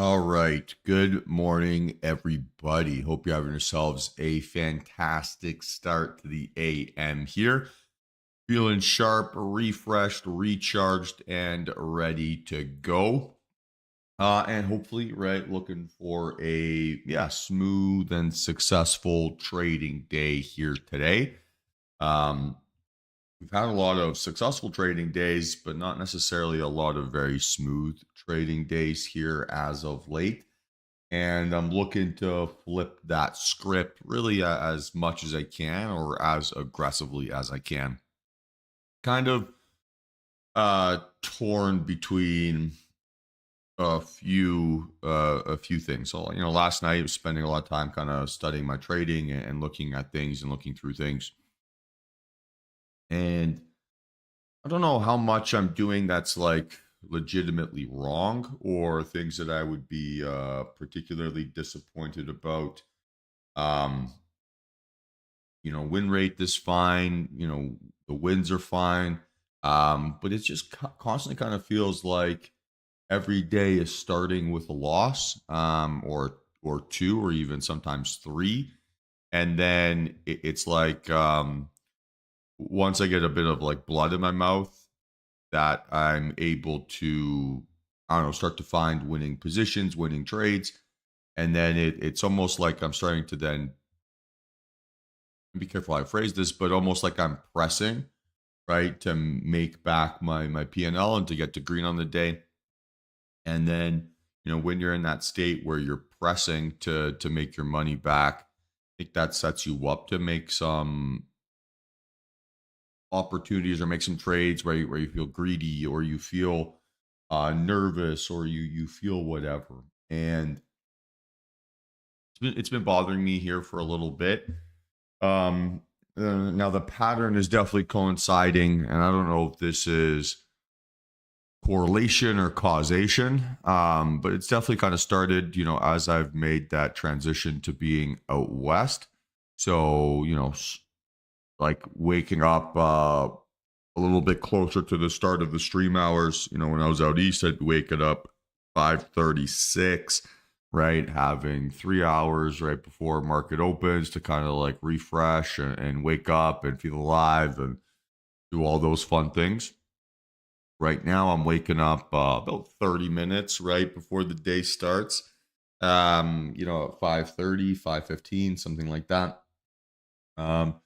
All right. Good morning, everybody. Hope you're having yourselves a fantastic start to the AM here. Feeling sharp, refreshed, recharged, and ready to go. And hopefully, right, looking for a smooth and successful trading day here today. Um, we've had a lot of successful trading days, but not necessarily a lot of very smooth trading days here as of late, and I'm looking to flip that script really as much as I can or as aggressively as I can. Kind of torn between a few things. So, last night I was spending a lot of time kind of studying my trading and looking at things and looking through things. And I don't know how much I'm doing that's like legitimately wrong or things that I would be particularly disappointed about. Um, win rate is fine. The wins are fine. But it's just constantly kind of feels like every day is starting with a loss, or two, or even sometimes three, and then it's like once I get a bit of like blood in my mouth, that I'm able to, I don't know, start to find winning positions, winning trades, and then it's almost like I'm starting to then be careful how I phrase this, but almost like I'm pressing, right, to make back my P&L and to get to green on the day. And then, when you're in that state where you're pressing to make your money back, I think that sets you up to make some opportunities or make some trades where you feel greedy or you feel nervous or you feel whatever. And it's been bothering me here for a little bit. Um, Now the pattern is definitely coinciding, and I don't know if this is correlation or causation, but it's definitely kind of started, as I've made that transition to being out west. So, like waking up a little bit closer to the start of the stream hours. When I was out east, I'd wake it up 5:36, right? Having 3 hours right before market opens to kind of like refresh and wake up and feel alive and do all those fun things. Right now, I'm waking up about 30 minutes right before the day starts. At 5:30, 5:15, something like that. Um,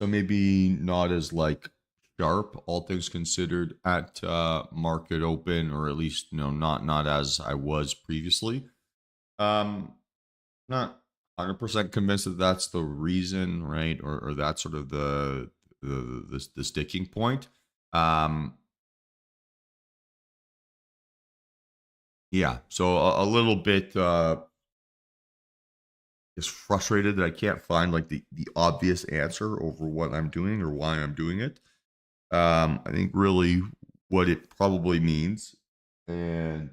so maybe not as like sharp, all things considered, at market open, or at least not as I was previously. Um, Not 100% convinced that that's the reason, right, or that's sort of the sticking point. Um, yeah, so a little bit is frustrated that I can't find like the obvious answer over what I'm doing or why I'm doing it. I think really what it probably means, and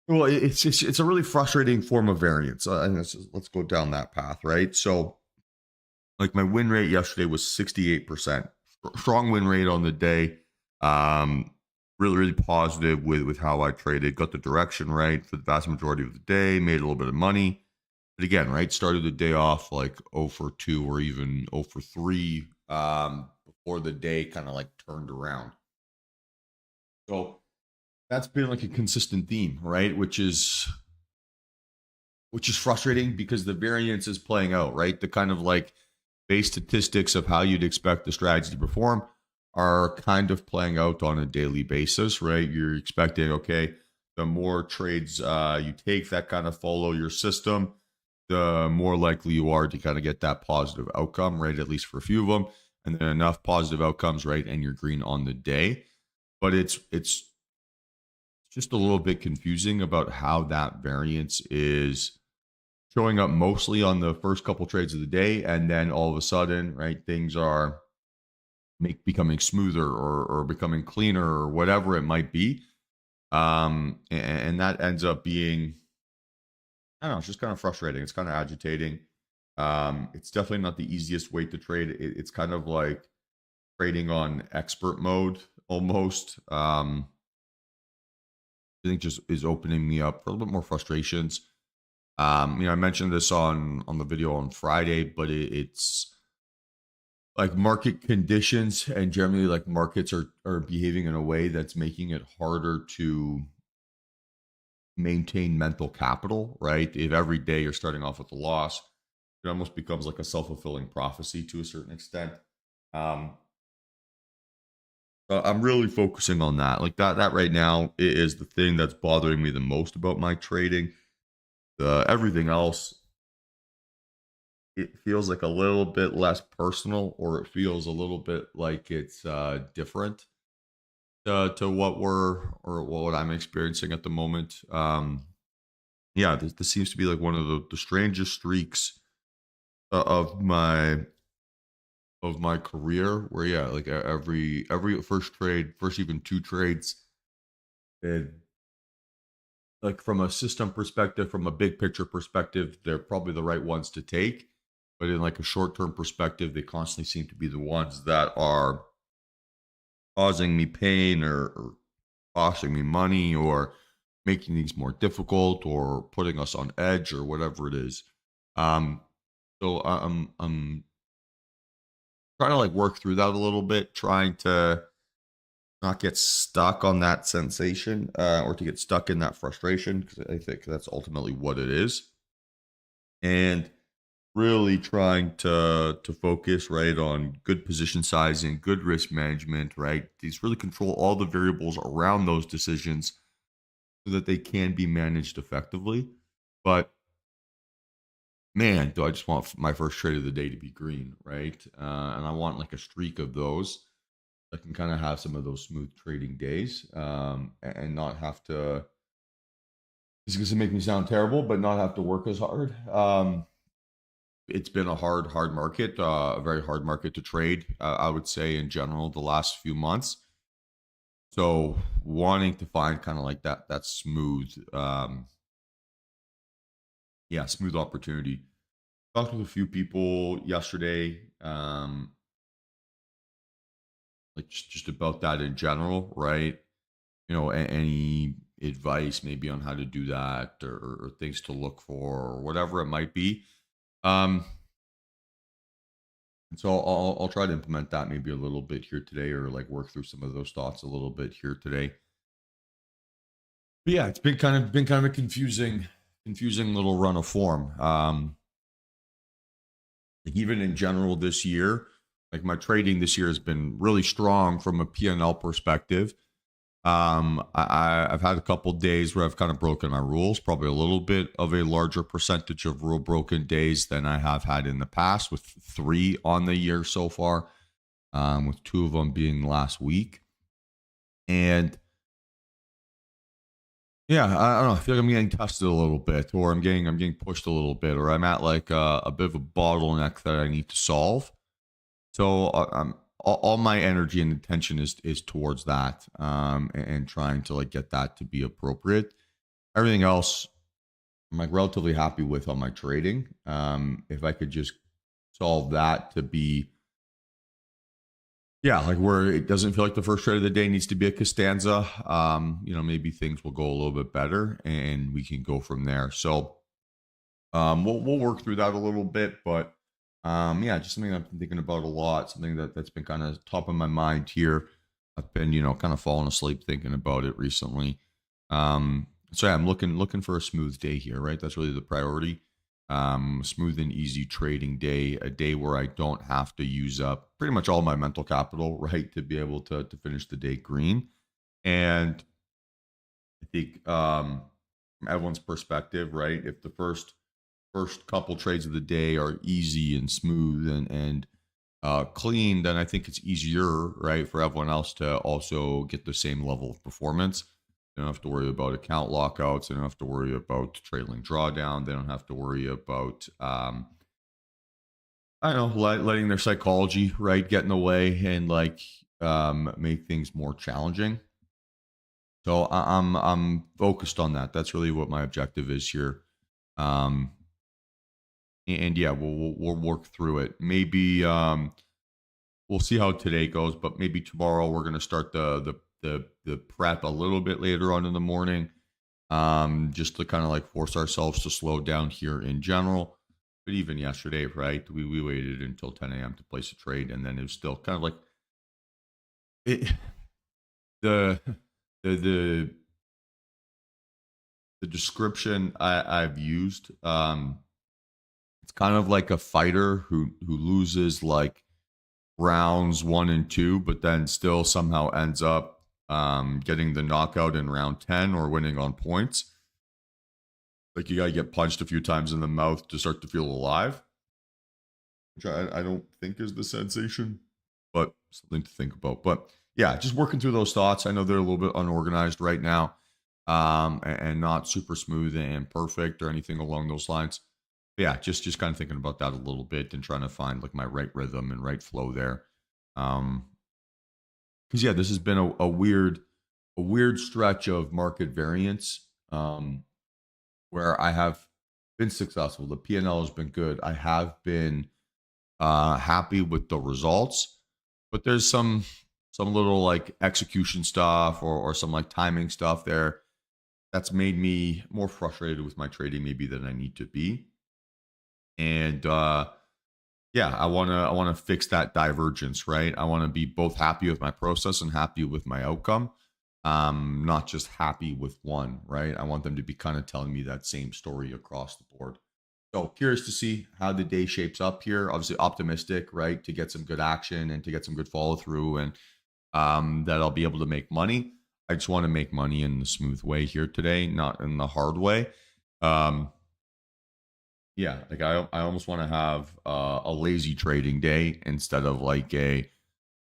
well, it's a really frustrating form of variance, and let's go down that path, right? So, like my win rate yesterday was 68%, strong win rate on the day. Um, really positive with how I traded, got the direction right for the vast majority of the day, made a little bit of money. But again, right, started the day off like 0 for 2 or even 0 for 3, before the day kind of like turned around. So that's been like a consistent theme, right? Which is frustrating because the variance is playing out, right? The kind of like base statistics of how you'd expect the strategy to perform are kind of playing out on a daily basis, right? You're expecting, okay, the more trades you take that kind of follow your system, the more likely you are to kind of get that positive outcome, right? At least for a few of them, and then enough positive outcomes, right? And you're green on the day. But it's just a little bit confusing about how that variance is showing up mostly on the first couple trades of the day, and then all of a sudden, right, things are becoming smoother or becoming cleaner or whatever it might be. And that ends up being, I don't know, it's just kind of frustrating. It's kind of agitating. It's definitely not the easiest way to trade. It's kind of like trading on expert mode almost. I think just is opening me up for a little bit more frustrations. I mentioned this on the video on Friday, but it's like market conditions and generally like markets are behaving in a way that's making it harder to maintain mental capital, right? If every day you're starting off with a loss, it almost becomes like a self-fulfilling prophecy to a certain extent. Um, I'm really focusing on that. Like that right now is the thing that's bothering me the most about my trading. Everything else, it feels like a little bit less personal, or it feels a little bit like it's different to what what I'm experiencing at the moment. Yeah, this seems to be like one of the strangest streaks of my career. Where yeah, like every first trade, first even two trades, and like from a system perspective, from a big picture perspective, they're probably the right ones to take. But in like a short term perspective, they constantly seem to be the ones that are causing me pain or costing me money or making things more difficult or putting us on edge or whatever it is. Um, so I'm trying to like work through that a little bit, trying to not get stuck on that sensation or to get stuck in that frustration, because I think that's ultimately what it is. And really trying to focus right on good position sizing, good risk management, right? These really control all the variables around those decisions so that they can be managed effectively. But man, do I just want my first trade of the day to be green, right? And I want like a streak of those. I can kind of have some of those smooth trading days, and not have to. This is going to make me sound terrible, but not have to work as hard. It's been a hard market, a very hard market to trade. I would say in general the last few months. So wanting to find kind of like that smooth, yeah, smooth opportunity. Talked with a few people yesterday, like just about that in general, right? Any advice maybe on how to do that, or things to look for, or whatever it might be. Um, and so I'll try to implement that maybe a little bit here today, or like work through some of those thoughts a little bit here today. But yeah, it's been kind of a confusing little run of form. Like even in general this year, like my trading this year has been really strong from a P&L perspective. I've had a couple days where I've kind of broken my rules, probably a little bit of a larger percentage of rule broken days than I have had in the past, with 3 on the year so far, with 2 of them being last week. And yeah, I don't know. I feel like I'm getting tested a little bit, or I'm getting pushed a little bit, or I'm at like a bit of a bottleneck that I need to solve. So I'm all my energy and attention is towards that, and trying to like get that to be appropriate. Everything else, I'm like relatively happy with on my trading. If I could just solve that to be, yeah, like where it doesn't feel like the first trade of the day needs to be a Costanza, maybe things will go a little bit better and we can go from there. So we'll work through that a little bit, but yeah, just something I've been thinking about a lot, something that's been kind of top of my mind here. I've been, kind of falling asleep thinking about it recently. So yeah, I'm looking for a smooth day here, right? That's really the priority. Smooth and easy trading day, a day where I don't have to use up pretty much all my mental capital, right, to be able to finish the day green. And I think from everyone's perspective, right, if the first couple trades of the day are easy and smooth and clean, then I think it's easier, right, for everyone else to also get the same level of performance. They don't have to worry about account lockouts. They don't have to worry about trailing drawdown. They don't have to worry about, I don't know, letting their psychology, right, get in the way and like make things more challenging. So I'm focused on that. That's really what my objective is here. Um, and yeah, we'll work through it. Maybe we'll see how today goes, but maybe tomorrow we're gonna start the prep a little bit later on in the morning. just to kind of like force ourselves to slow down here in general. But even yesterday, right, we waited until 10 a.m. to place a trade, and then it was still kind of like it, the the the the description I've used. It's kind of like a fighter who loses like rounds 1 and 2, but then still somehow ends up getting the knockout in round 10 or winning on points. Like you got to get punched a few times in the mouth to start to feel alive, which I don't think is the sensation, but something to think about. But yeah, just working through those thoughts. I know they're a little bit unorganized right now, and not super smooth and perfect or anything along those lines. But yeah, just kind of thinking about that a little bit and trying to find like my right rhythm and right flow there. Because yeah, this has been a weird stretch of market variance, where I have been successful. The P&L has been good. I have been happy with the results, but there's some little like execution stuff or some like timing stuff there that's made me more frustrated with my trading maybe than I need to be. And yeah, I want to fix that divergence, right? I want to be both happy with my process and happy with my outcome. Not just happy with one, right? I want them to be kind of telling me that same story across the board. So curious to see how the day shapes up here. Obviously optimistic, right, to get some good action and to get some good follow through, and that I'll be able to make money. I just want to make money in the smooth way here today, not in the hard way. Yeah, like I almost want to have a lazy trading day instead of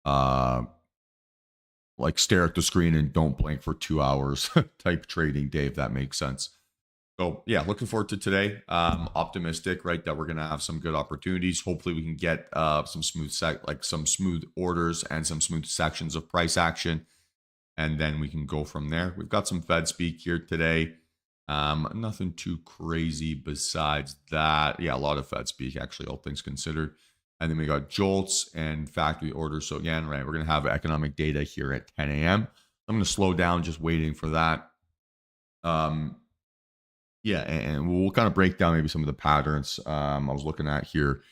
uh like stare at the screen and don't blink for 2 hours type trading day, if that makes sense. So yeah, looking forward to today. Optimistic, right, that we're gonna have some good opportunities. Hopefully, we can get some some smooth orders and some smooth sections of price action, and then we can go from there. We've got some Fed speak here today. Nothing too crazy besides that. Yeah, a lot of Fed speak, actually, all things considered. And then we got jolts and factory orders. So again, right, we're going to have economic data here at 10 a.m. I'm going to slow down just waiting for that. Yeah, and we'll kind of break down maybe some of the patterns I was looking at here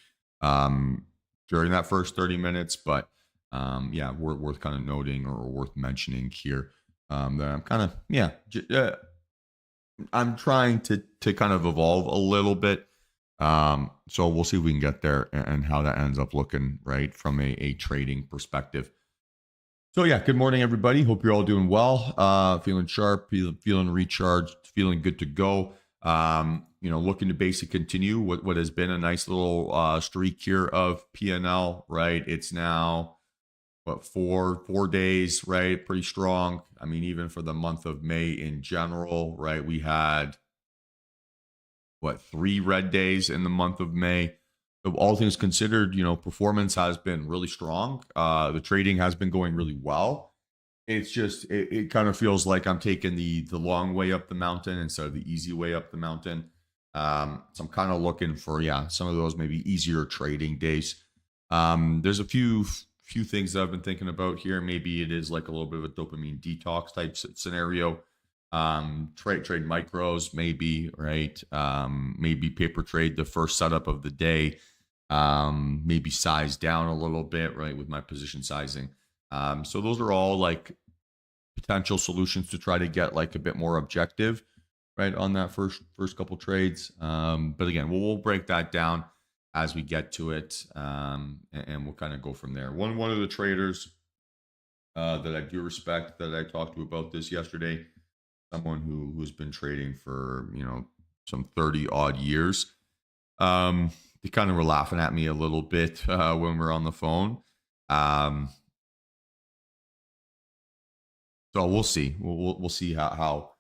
during that first 30 minutes. But yeah, worth kind of noting or worth mentioning here that I'm kind of, yeah, I'm trying to kind of evolve a little bit. So we'll see if we can get there and how that ends up looking, right, from a trading perspective. So yeah, good morning, everybody. Hope you're all doing well, feeling sharp, feeling recharged, feeling good to go. Looking to basically continue what has been a nice little streak here of P&L, right? It's now what, 4 days, right? Pretty strong. I mean, even for the month of May in general, right? We had what, 3 red days in the month of May. So all things considered, performance has been really strong. The trading has been going really well. It's just it kind of feels like I'm taking the long way up the mountain instead of the easy way up the mountain. So I'm kind of looking for, yeah, some of those maybe easier trading days. There's a few things that I've been thinking about here. Maybe it is like a little bit of a dopamine detox type scenario. Trade micros, maybe, right? Maybe paper trade the first setup of the day. Maybe size down a little bit, right, with my position sizing. So those are all like potential solutions to try to get like a bit more objective, right, on that first couple trades. But again, we'll break that down as we get to it, and we'll kind of go from there. One of the traders that I do respect, that I talked to about this yesterday, someone who's been trading for some 30 odd years. They kind of were laughing at me a little bit when we're on the phone. So we'll see. We'll see how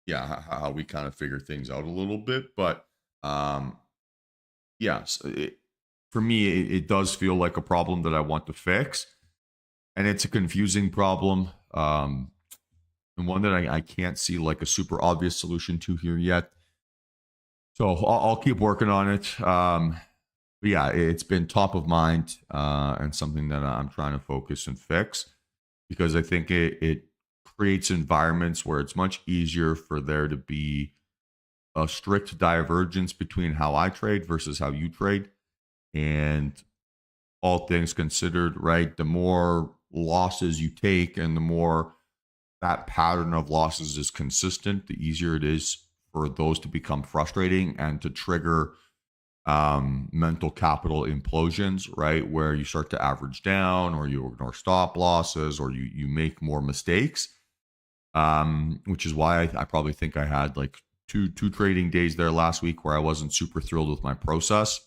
we kind of figure things out a little bit. But for me, it does feel like a problem that I want to fix, and it's a confusing problem, and one that I can't see like a super obvious solution to here yet. So I'll keep working on it. But yeah, it's been top of mind, and something that I'm trying to focus and fix, because I think it creates environments where it's much easier for there to be a strict divergence between how I trade versus how you trade. And all things considered, right, the more losses you take and the more that pattern of losses is consistent, the easier it is for those to become frustrating and to trigger mental capital implosions, right? Where you start to average down or you ignore stop losses or you make more mistakes. Which is why I probably think I had like two trading days there last week where I wasn't super thrilled with my process.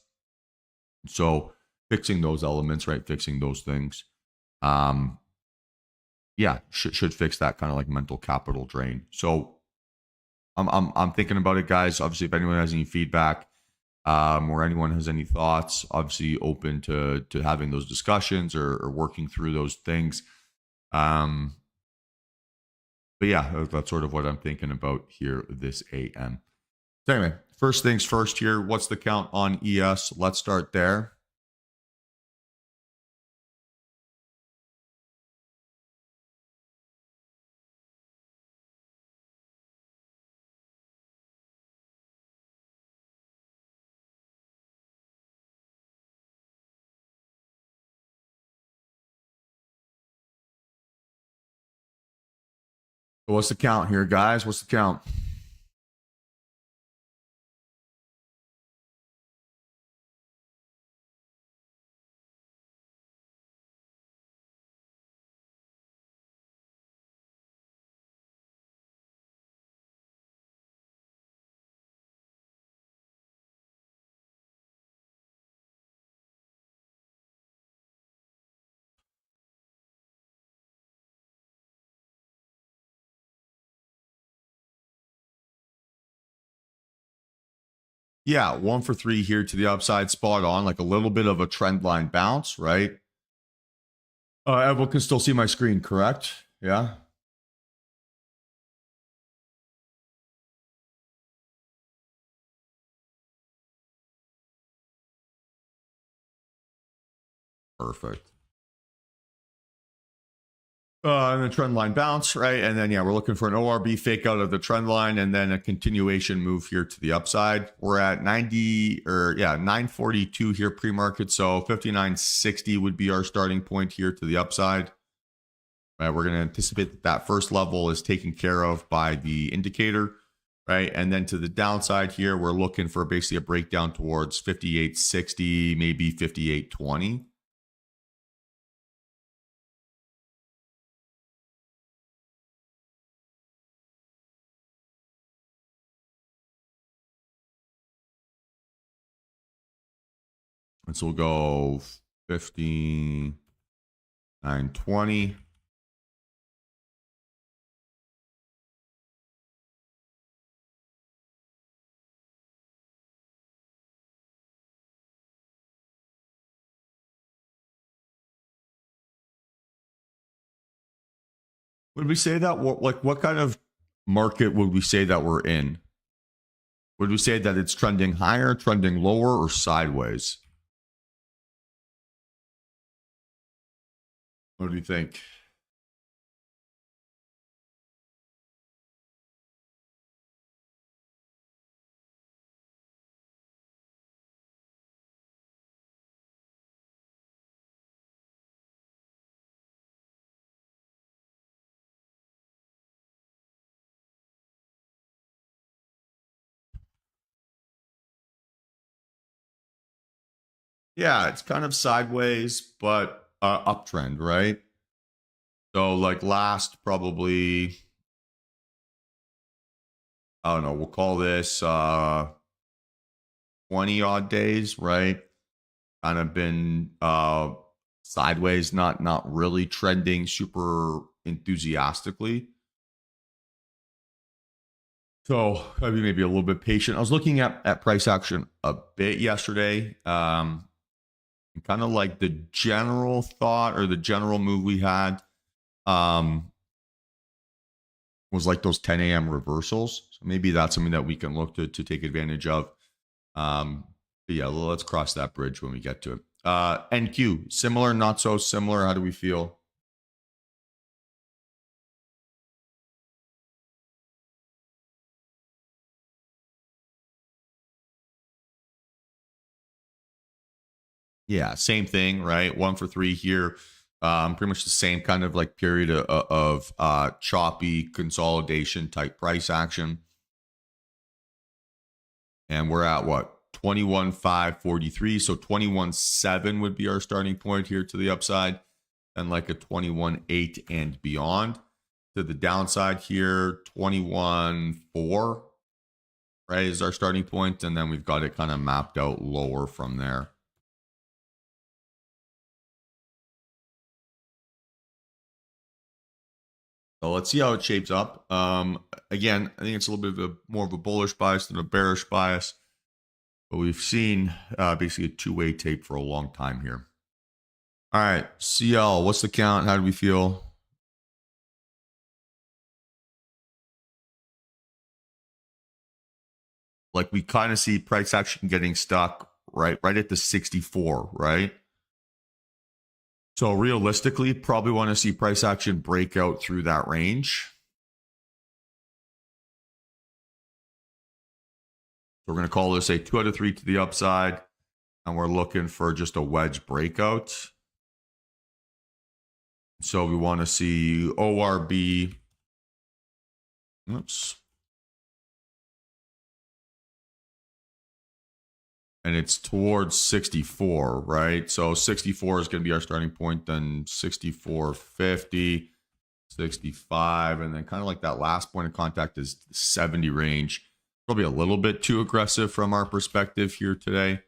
So fixing those elements, right? Fixing those things. Yeah, should fix that kind of like mental capital drain. So I'm thinking about it, guys. Obviously, if anyone has any feedback, or anyone has any thoughts, obviously open to having those discussions or working through those things. But yeah, that's sort of what I'm thinking about here this AM. So anyway, first things first here, what's the count on ES? Let's start there. So what's the count here, guys? What's the count? Yeah, 1 for 3 here to the upside, spot on, like a little bit of a trend line bounce, right? Everyone can still see my screen, correct? Yeah. Perfect. And the trend line bounce, right? And then, yeah, we're looking for an ORB fake out of the trend line and then a continuation move here to the upside. We're at 942 here pre-market. So 59.60 would be our starting point here to the upside. Right, we're going to anticipate that first level is taken care of by the indicator, right? And then to the downside here, we're looking for basically a breakdown towards 58.60, maybe 58.20. And so we'll go 59.20. Would we say that, what kind of market would we say that we're in? Would we say that it's trending higher, trending lower, or sideways? What do you think? Yeah, it's kind of sideways, but uptrend, right? So like last probably, I don't know, we'll call this 20 odd days, right? Kind of been sideways, not really trending super enthusiastically. So I'd be maybe a little bit patient. I was looking at price action a bit yesterday. Kind of like the general thought or the general move we had was like those 10 a.m. reversals. So maybe that's something that we can look to take advantage of. But yeah, let's cross that bridge when we get to it. NQ, similar, not so similar. How do we feel? Yeah, same thing, right? 1 for 3 here. Pretty much the same kind of like period of choppy consolidation type price action. And we're at what? 21,543. So 21,7 would be our starting point here to the upside, and like a 21,8 and beyond. To the downside here, 21,4, right, is our starting point, and then we've got it kind of mapped out lower from there. So let's see how it shapes up. Again, I think it's a little bit of more of a bullish bias than a bearish bias, but we've seen basically a two-way tape for a long time here. All right, CL, what's the count? How do we feel? Like we kind of see price action getting stuck right at the 64, right? So realistically, probably want to see price action break out through that range. So we're going to call this a 2 out of 3 to the upside, and we're looking for just a wedge breakout. So we want to see ORB. Oops. And it's towards 64, right? So 64 is going to be our starting point, then 64.50, 65, and then kind of like that last point of contact is 70 range. Probably a little bit too aggressive from our perspective here today.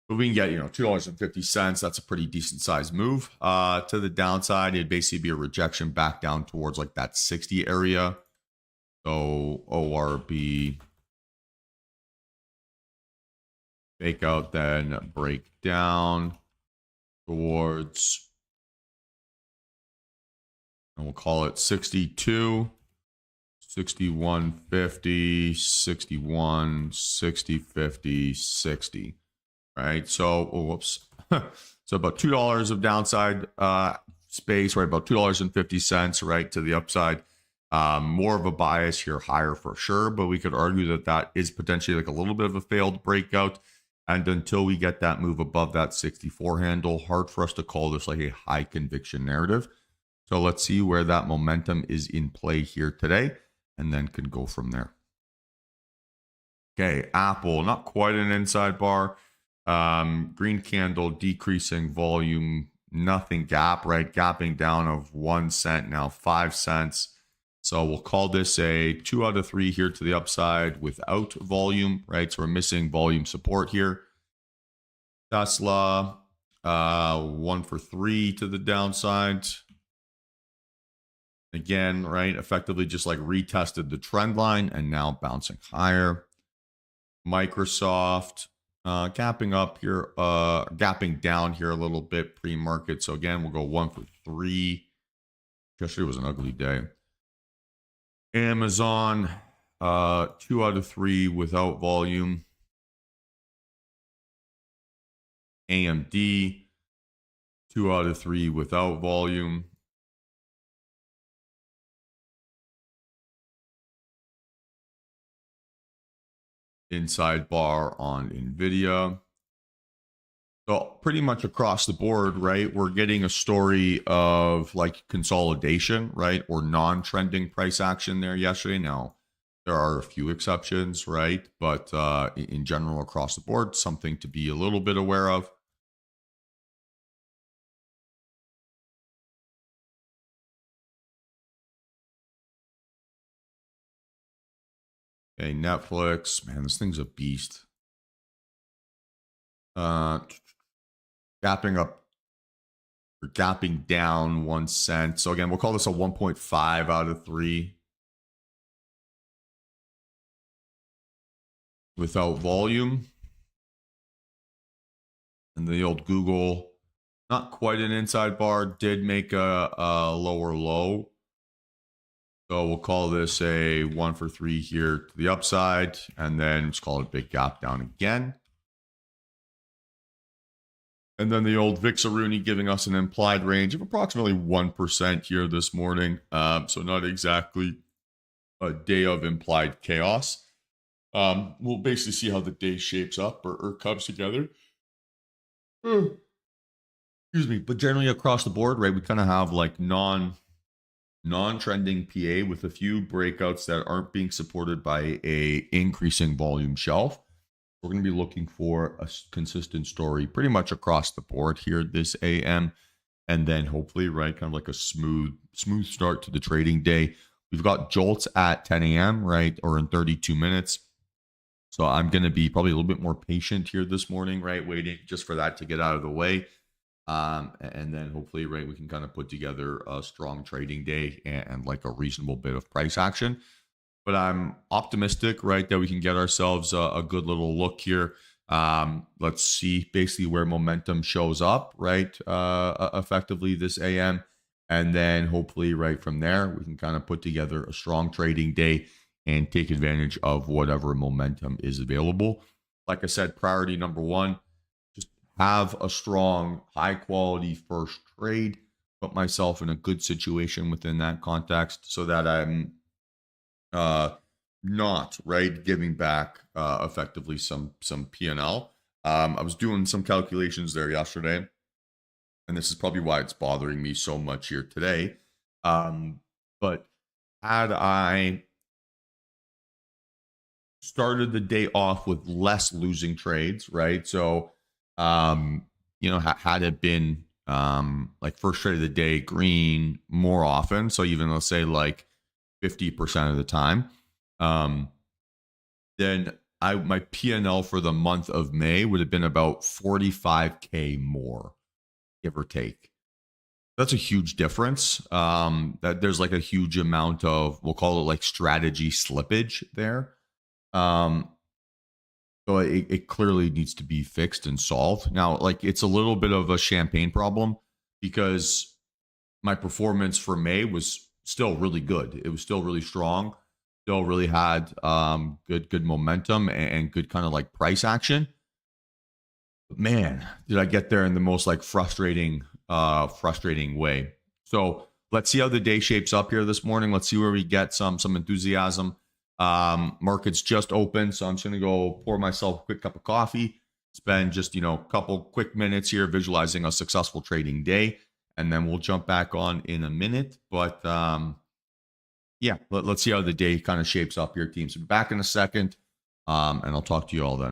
But we can get, $2.50. That's a pretty decent sized move. To the downside, it'd basically be a rejection back down towards like that 60 area. So ORB fake out, then break down towards, and we'll call it 62, 61.50, 61, 60, 50, 60. Right. So, whoops. So about $2 of downside space, right? About $2.50, right, to the upside. More of a bias here, higher for sure, but we could argue that that is potentially like a little bit of a failed breakout. And until we get that move above that 64 handle, hard for us to call this like a high conviction narrative. So let's see where that momentum is in play here today, and then could go from there. Okay, Apple, not quite an inside bar. Green candle, decreasing volume, nothing gap, right? Gapping down of 1 cent, now 5 cents. So we'll call this a 2 out of 3 here to the upside without volume, right? So we're missing volume support here. Tesla, 1 for 3 to the downside. Again, right? Effectively just like retested the trend line and now bouncing higher. Microsoft, gapping up here, gapping down here a little bit pre-market. So again, we'll go 1 for 3. Yesterday was an ugly day. Amazon, 2 out of 3 without volume. AMD, 2 out of 3 without volume. Inside bar on NVIDIA. So pretty much across the board, right, we're getting a story of like consolidation, right, or non-trending price action there yesterday. Now, there are a few exceptions, right, but in general across the board, something to be a little bit aware of. Okay, Netflix, man, this thing's a beast. Gapping up, or gapping down 1 cent. So again, we'll call this a 1.5 out of 3 without volume. And the old Google, not quite an inside bar, did make a lower low. So we'll call this a 1 for 3 here to the upside, and then let's call it a big gap down again. And then the old Vixaruni giving us an implied range of approximately 1% here this morning. So not exactly a day of implied chaos. We'll basically see how the day shapes up or comes together. Excuse me. But generally across the board, right, we kind of have like non-trending PA with a few breakouts that aren't being supported by a increasing volume shelf. We're going to be looking for a consistent story pretty much across the board here this AM, and then hopefully, right, kind of like a smooth start to the trading day. We've got jolts at 10 a.m., right, or in 32 minutes. So I'm going to be probably a little bit more patient here this morning, right, waiting just for that to get out of the way. And then hopefully, right, we can kind of put together a strong trading day and like a reasonable bit of price action. But I'm optimistic, right, that we can get ourselves a good little look here. Let's see basically where momentum shows up, right, effectively this AM. And then hopefully, right from there, we can kind of put together a strong trading day and take advantage of whatever momentum is available. Like I said, priority number one, just have a strong, high quality first trade, put myself in a good situation within that context so that I'm not right giving back effectively some P&L. I was doing some calculations there yesterday, and this is probably why it's bothering me so much here today. But had I started the day off with less losing trades, right? So, had it been like first trade of the day green more often, so even let's say like 50% of the time, then my P&L for the month of May would have been about 45K more, give or take. That's a huge difference. That there's like a huge amount of, we'll call it like strategy slippage there. So it clearly needs to be fixed and solved. Now, like it's a little bit of a champagne problem because my performance for May was still really good. It was still really strong. Still really had good momentum and good kind of like price action. But man, did I get there in the most like frustrating way. So let's see how the day shapes up here this morning. Let's see where we get some enthusiasm. Market's just open, so I'm just gonna go pour myself a quick cup of coffee, spend just a couple quick minutes here visualizing a successful trading day, and then we'll jump back on in a minute. But yeah, let's see how the day kind of shapes up here, team. So back in a second, and I'll talk to you all then.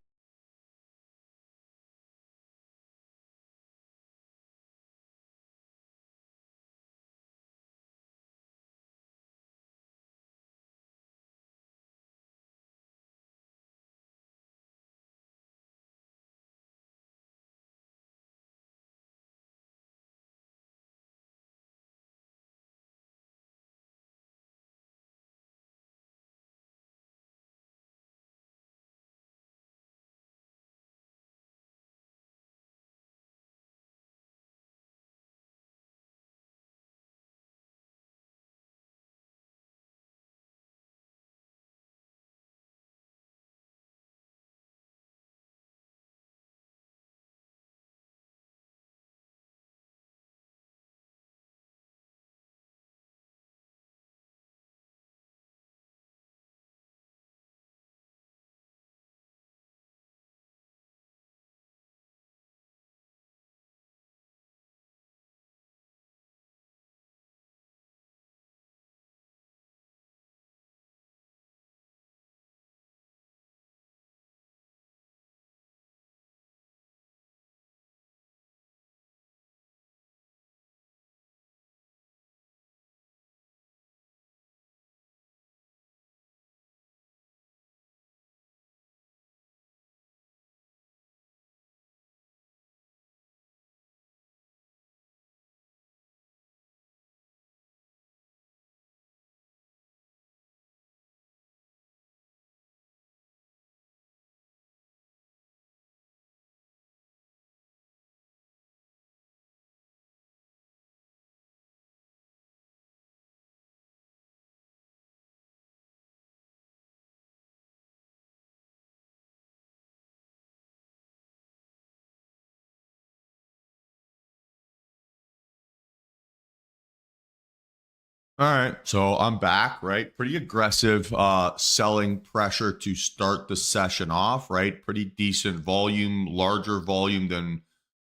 All right, so I'm back, right? Pretty aggressive selling pressure to start the session off, right? Pretty decent volume, larger volume than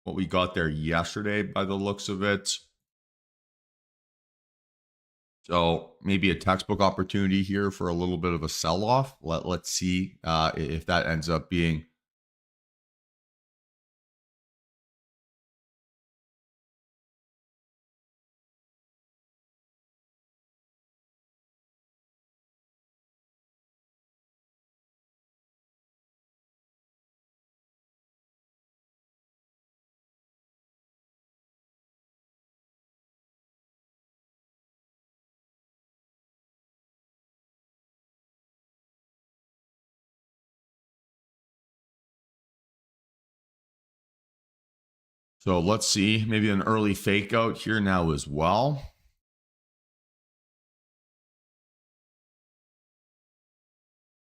what we got there yesterday by the looks of it. So maybe a textbook opportunity here for a little bit of a sell-off. Let's see if that ends up being. So let's see, maybe an early fake out here now as well.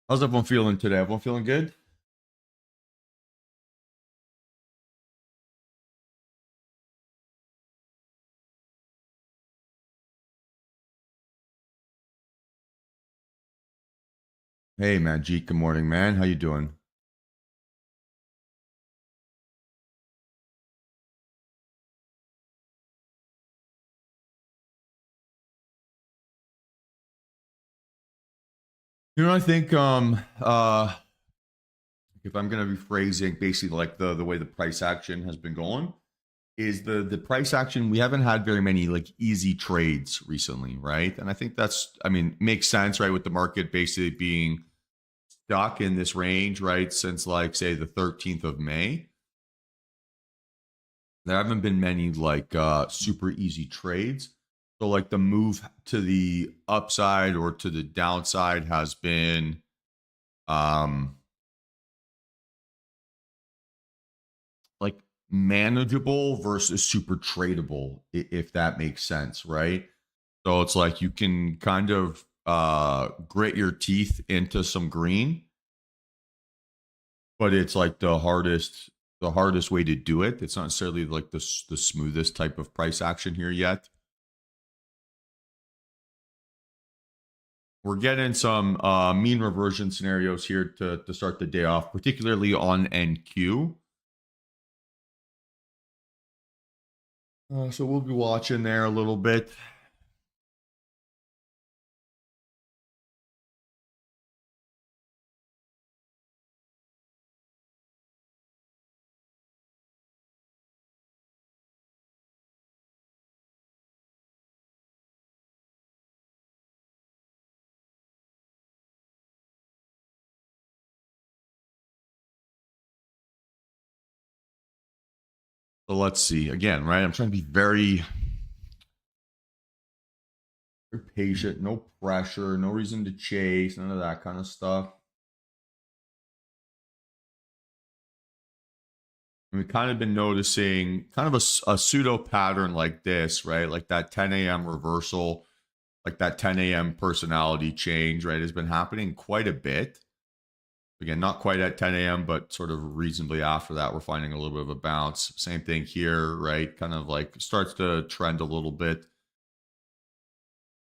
How's everyone feeling today? Everyone feeling good? Hey, man, Jeet, good morning, man. How you doing? You know, I think if I'm gonna be phrasing basically like the way the price action has been going, is the price action, we haven't had very many like easy trades recently, right? And I think that's, I mean, makes sense, right? With the market basically being stuck in this range, right? Since like say the 13th of May. There haven't been many like super easy trades. So like the move to the upside or to the downside has been um like manageable versus super tradable, if that makes sense, right? So it's like you can kind of grit your teeth into some green, but it's like the hardest way to do it. It's not necessarily like the smoothest type of price action here yet. We're getting some mean reversion scenarios here to start the day off, particularly on NQ. So we'll be watching there a little bit. So let's see. Again, right? I'm trying to be very, very patient, no pressure, no reason to chase, none of that kind of stuff. And we've kind of been noticing kind of a pseudo pattern like this, right? Like that 10 a.m. reversal, like that 10 a.m. personality change, right? Has been happening quite a bit. Again, not quite at 10 a.m., but sort of reasonably after that, we're finding a little bit of a bounce. Same thing here, right? Kind of like starts to trend a little bit.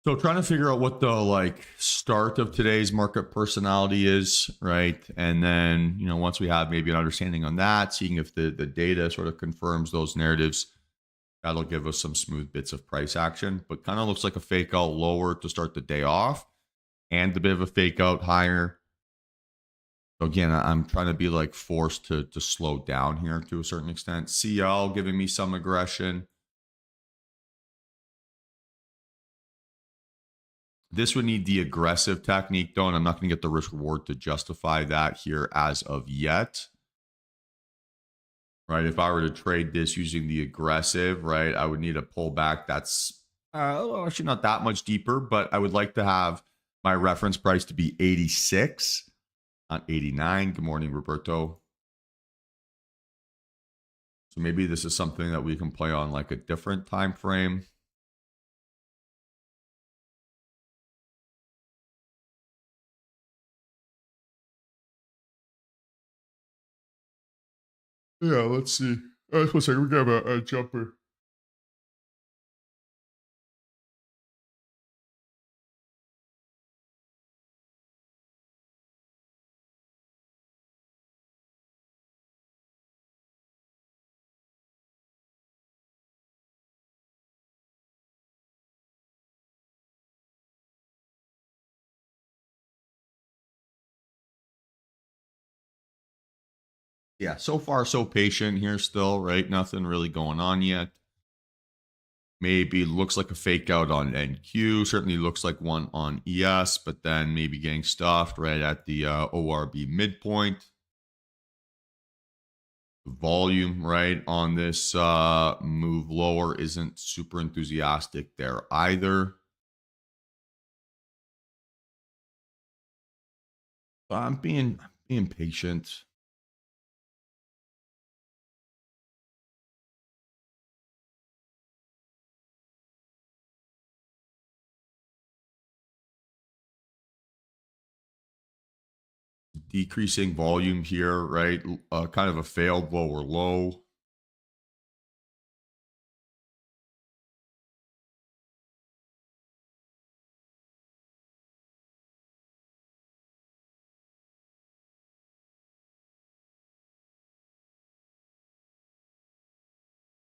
So trying to figure out what the like start of today's market personality is, right? And then, once we have maybe an understanding on that, seeing if the data sort of confirms those narratives, that'll give us some smooth bits of price action. But kind of looks like a fake out lower to start the day off and a bit of a fake out higher. So again, I'm trying to be like forced to slow down here to a certain extent. CL giving me some aggression. This would need the aggressive technique though, and I'm not going to get the risk reward to justify that here as of yet. Right? If I were to trade this using the aggressive, right, I would need a pullback that's actually not that much deeper, but I would like to have my reference price to be 86, not 89. Good morning, Roberto. So maybe this is something that we can play on like a different time frame. Yeah, let's see. One second, we got a jumper. Yeah, so far so patient here still, right? Nothing really going on yet. Maybe looks like a fake out on NQ. Certainly looks like one on ES, but then maybe getting stuffed right at the ORB midpoint. The volume right on this move lower isn't super enthusiastic there either. But I'm being patient. Decreasing volume here, right? Kind of a failed lower low.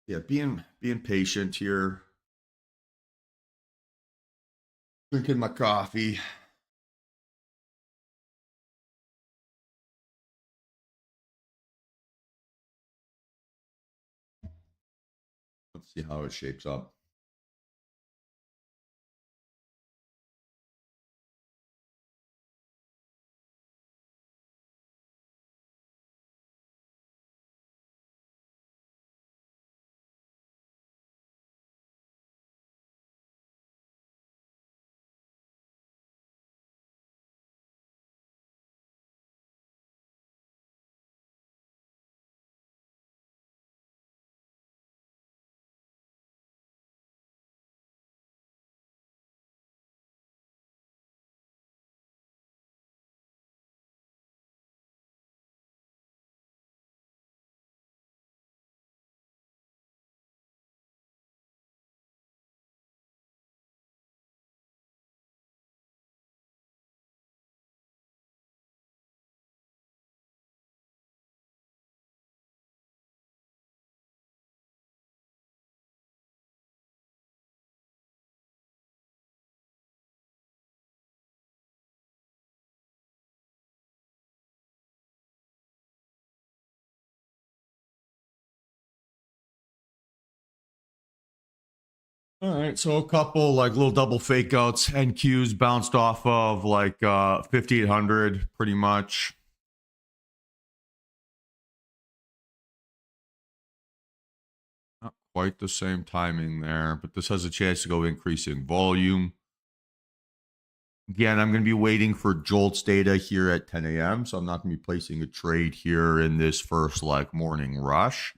Yeah, being patient here. Drinking my coffee. Let's see how it shapes up. All right, so a couple like little double fake outs. NQs bounced off of like 5800 pretty much. Not quite the same timing there, but this has a chance to go increasing volume. Again, I'm going to be waiting for Jolt's data here at 10 a.m. So I'm not going to be placing a trade here in this first like morning rush.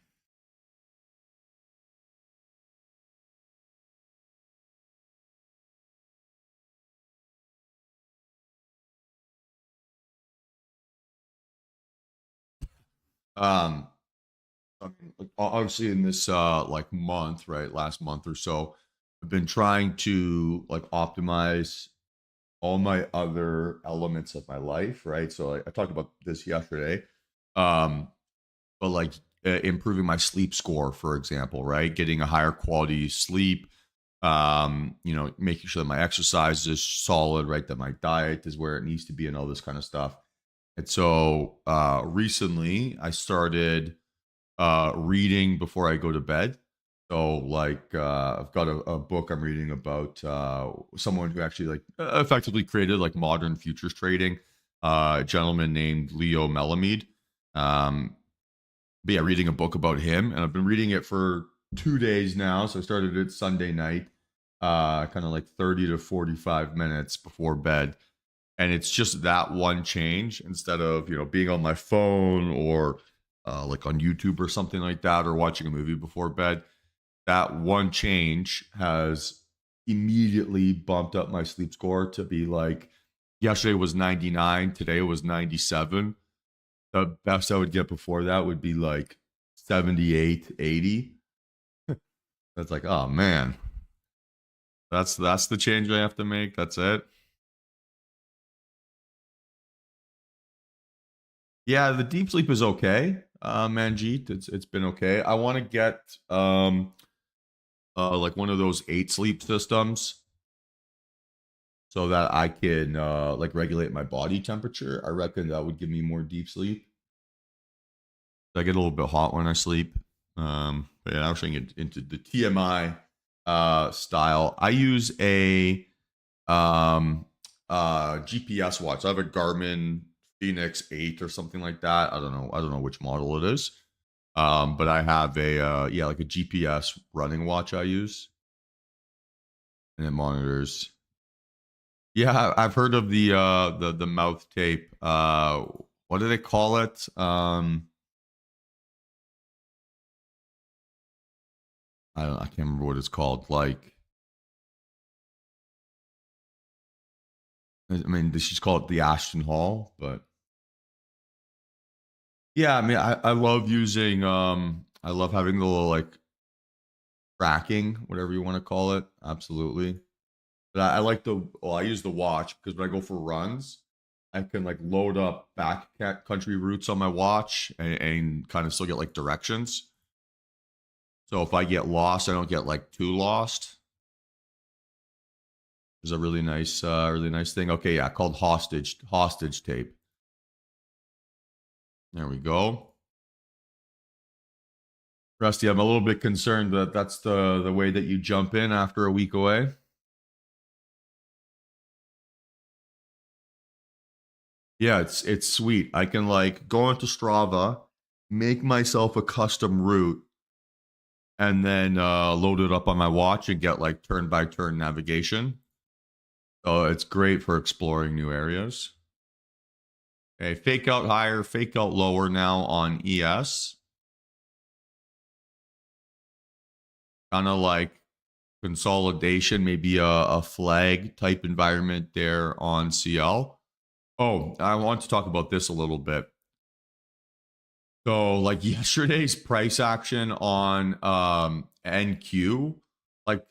I mean, obviously in this like month, right, last month or so, I've been trying to like optimize all my other elements of my life, right? So I talked about this yesterday, um, but like improving my sleep score, for example, right? Getting a higher quality sleep, making sure that my exercise is solid, right? That my diet is where it needs to be, and all this kind of stuff. And so recently, I started reading before I go to bed. So like I've got a book I'm reading about someone who actually like effectively created like modern futures trading, a gentleman named Leo Melamede. Um, but yeah, reading a book about him, and I've been reading it for 2 days now. So I started it Sunday night, kind of like 30 to 45 minutes before bed. And it's just that one change instead of, being on my phone or like on YouTube or something like that, or watching a movie before bed. That one change has immediately bumped up my sleep score to be like, yesterday was 99, today was 97. The best I would get before that would be like 78, 80. That's like, oh man, that's the change I have to make. That's it. Yeah, the deep sleep is okay, Manjeet. It's been okay. I want to get like one of those 8 sleep systems so that I can like regulate my body temperature. I reckon that would give me more deep sleep. I get a little bit hot when I sleep. But yeah, I was getting into the TMI style. I use a GPS watch. I have a Garmin Phoenix 8 or something like that. I don't know. I don't know which model it is. But I have a yeah, like a GPS running watch I use, and it monitors. Yeah, I've heard of the mouth tape. What do they call it? I don't. I can't remember what it's called. Like, I mean, they should call it the Ashton Hall, but yeah, I mean, I love using. I love having the little like tracking, whatever you want to call it. Absolutely. But I like well, I use the watch because when I go for runs, I can like load up country routes on my watch and kind of still get like directions. So if I get lost, I don't get like too lost. It's a really nice thing. Okay, yeah, called hostage tape. There we go. Rusty, I'm a little bit concerned that that's the way that you jump in after a week away. Yeah, it's sweet. I can like go into Strava, make myself a custom route, and then load it up on my watch and get like turn by turn navigation. So it's great for exploring new areas. Okay, fake out higher, fake out lower now on ES. Kind of like consolidation, maybe a flag type environment there on CL. Oh, I want to talk about this a little bit. So, like yesterday's price action on NQ, like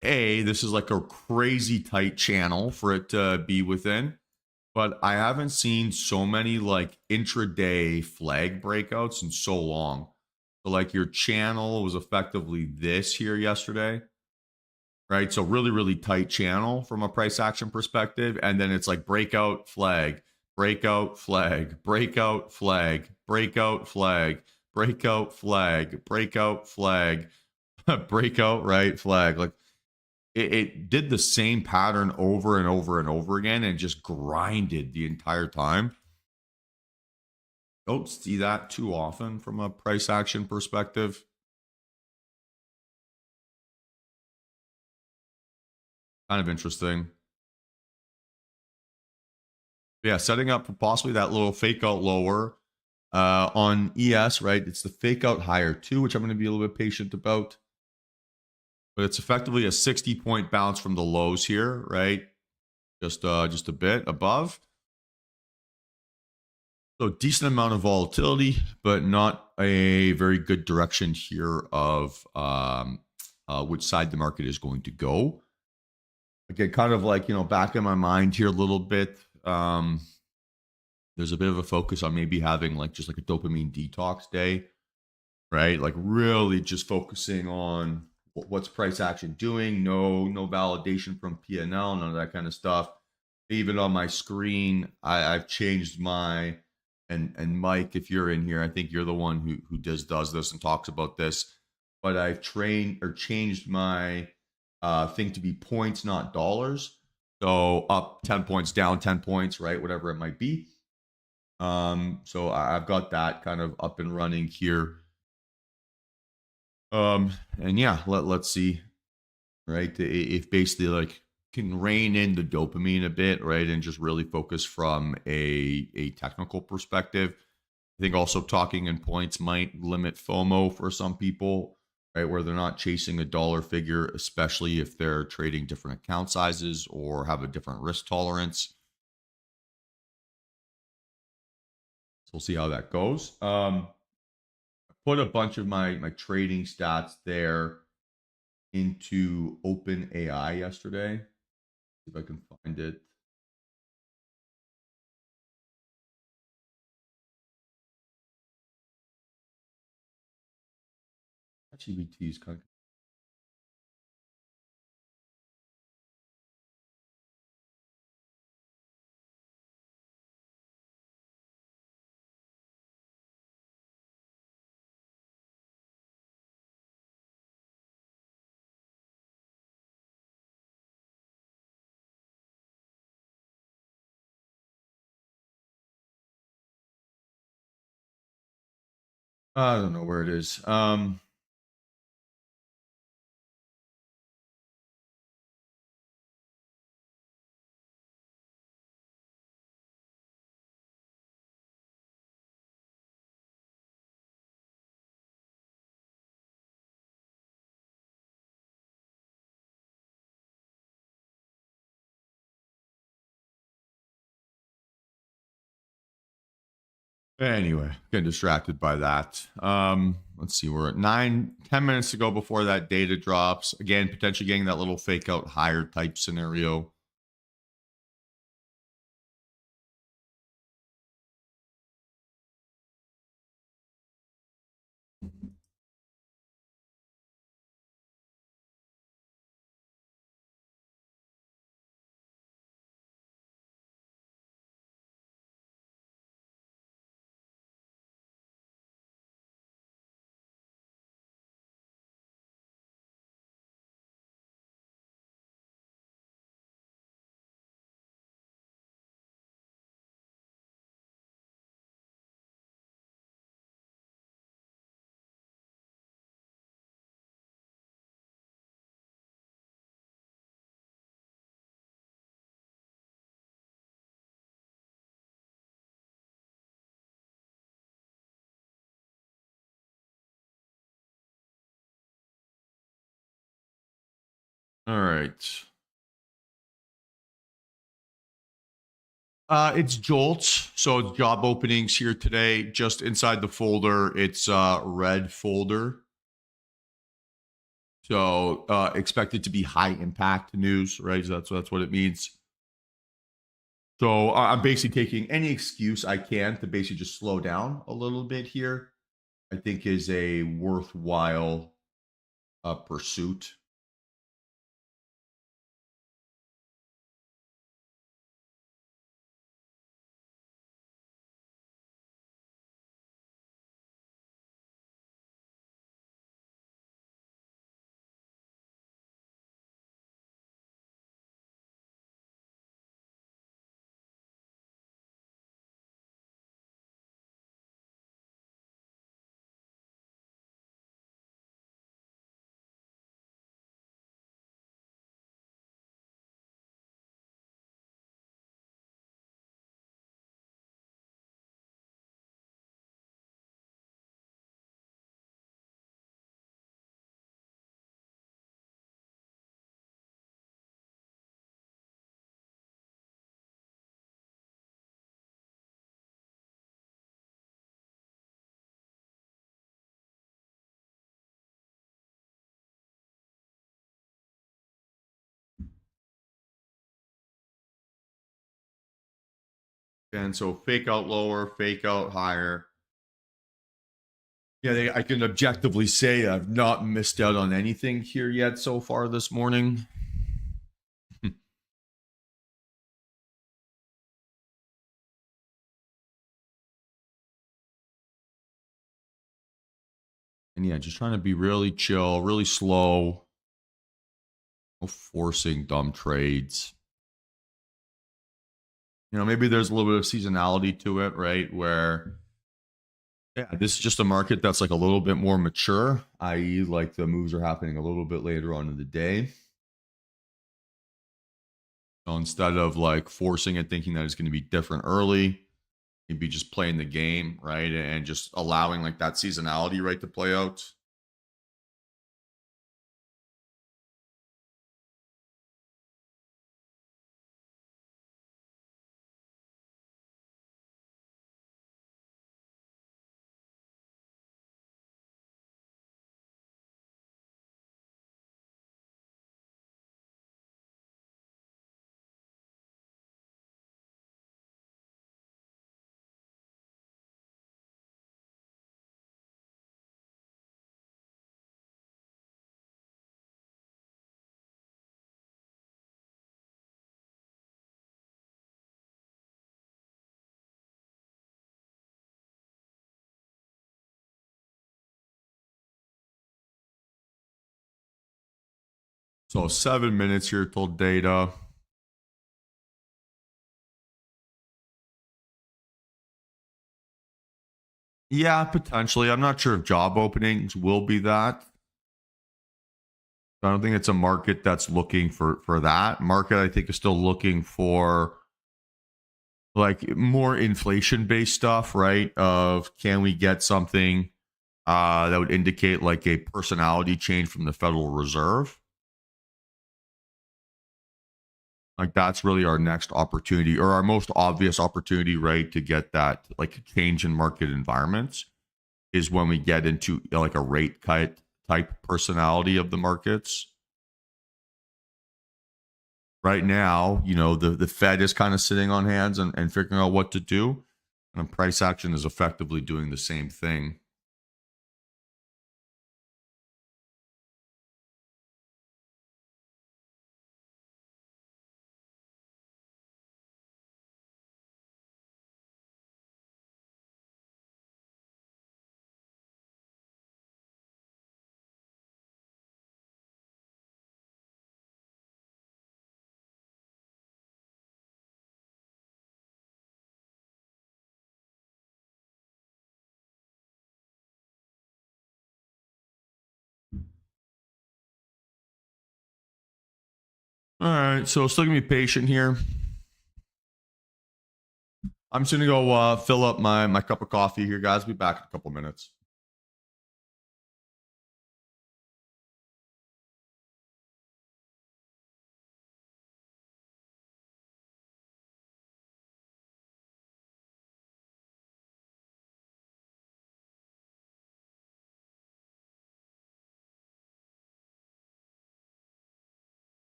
this is like a crazy tight channel for it to be within, but I haven't seen so many like intraday flag breakouts in so long. So, like your channel was effectively this here yesterday, right? So really, really tight channel from a price action perspective. And then it's like breakout flag, breakout flag, breakout flag, breakout flag, breakout flag, breakout flag, breakout right flag. Like it did the same pattern over and over and over again and just grinded the entire time. Don't see that too often from a price action perspective. Kind of interesting. Yeah, setting up for possibly that little fake out lower on ES, right? It's the fake out higher too, which I'm going to be a little bit patient about. But it's effectively a 60-point bounce from the lows here, right? Just a bit above. So decent amount of volatility, but not a very good direction here of which side the market is going to go. Again, kind of like, back in my mind here a little bit. There's a bit of a focus on maybe having like just like a dopamine detox day, right? Like really just focusing on what's price action doing. No validation from P&L, none of that kind of stuff. Even on my screen, I've changed my and Mike, if you're in here, I think you're the one who does this and talks about this. But I've changed my thing to be points, not dollars. So up 10 points, down 10 points, right? Whatever it might be. So I've got that kind of up and running here. And yeah, let's see, right? If basically like can rein in the dopamine a bit, right, and just really focus from a technical perspective. I think also talking in points might limit FOMO for some people, right, where they're not chasing a dollar figure, especially if they're trading different account sizes or have a different risk tolerance. So we'll see how that goes. Put a bunch of my trading stats there into OpenAI yesterday. See if I can find it. ChatGPT is kind of I don't know where it is. Anyway, getting distracted by that. Let's see. We're at 10 minutes to go before that data drops. Again, potentially getting that little fake out higher type scenario. All right. It's Jolts. So it's job openings here today. Just inside the folder, it's red folder. So expected to be high impact news, right? So that's what it means. So I'm basically taking any excuse I can to basically just slow down a little bit here. I think is a worthwhile pursuit. And so fake out lower, fake out higher. Yeah, I can objectively say I've not missed out on anything here yet so far this morning. And yeah, just trying to be really chill, really slow, no forcing dumb trades. Maybe there's a little bit of seasonality to it, right? Where yeah, this is just a market that's like a little bit more mature, i.e., like the moves are happening a little bit later on in the day. So instead of like forcing it, thinking that it's going to be different early, maybe just playing the game, right? And just allowing like that seasonality, right, to play out. So 7 minutes here till data. Yeah, potentially. I'm not sure if job openings will be that. I don't think it's a market that's looking for that. Market, I think, is still looking for like more inflation based stuff, right? Of can we get something that would indicate like a personality change from the Federal Reserve? Like that's really our next opportunity or our most obvious opportunity, right? To get that like change in market environments is when we get into like a rate cut type personality of the markets. Right now, the Fed is kind of sitting on hands and figuring out what to do. And price action is effectively doing the same thing. All right, so still gonna be patient here. I'm just gonna go fill up my cup of coffee here, guys. Be back in a couple minutes.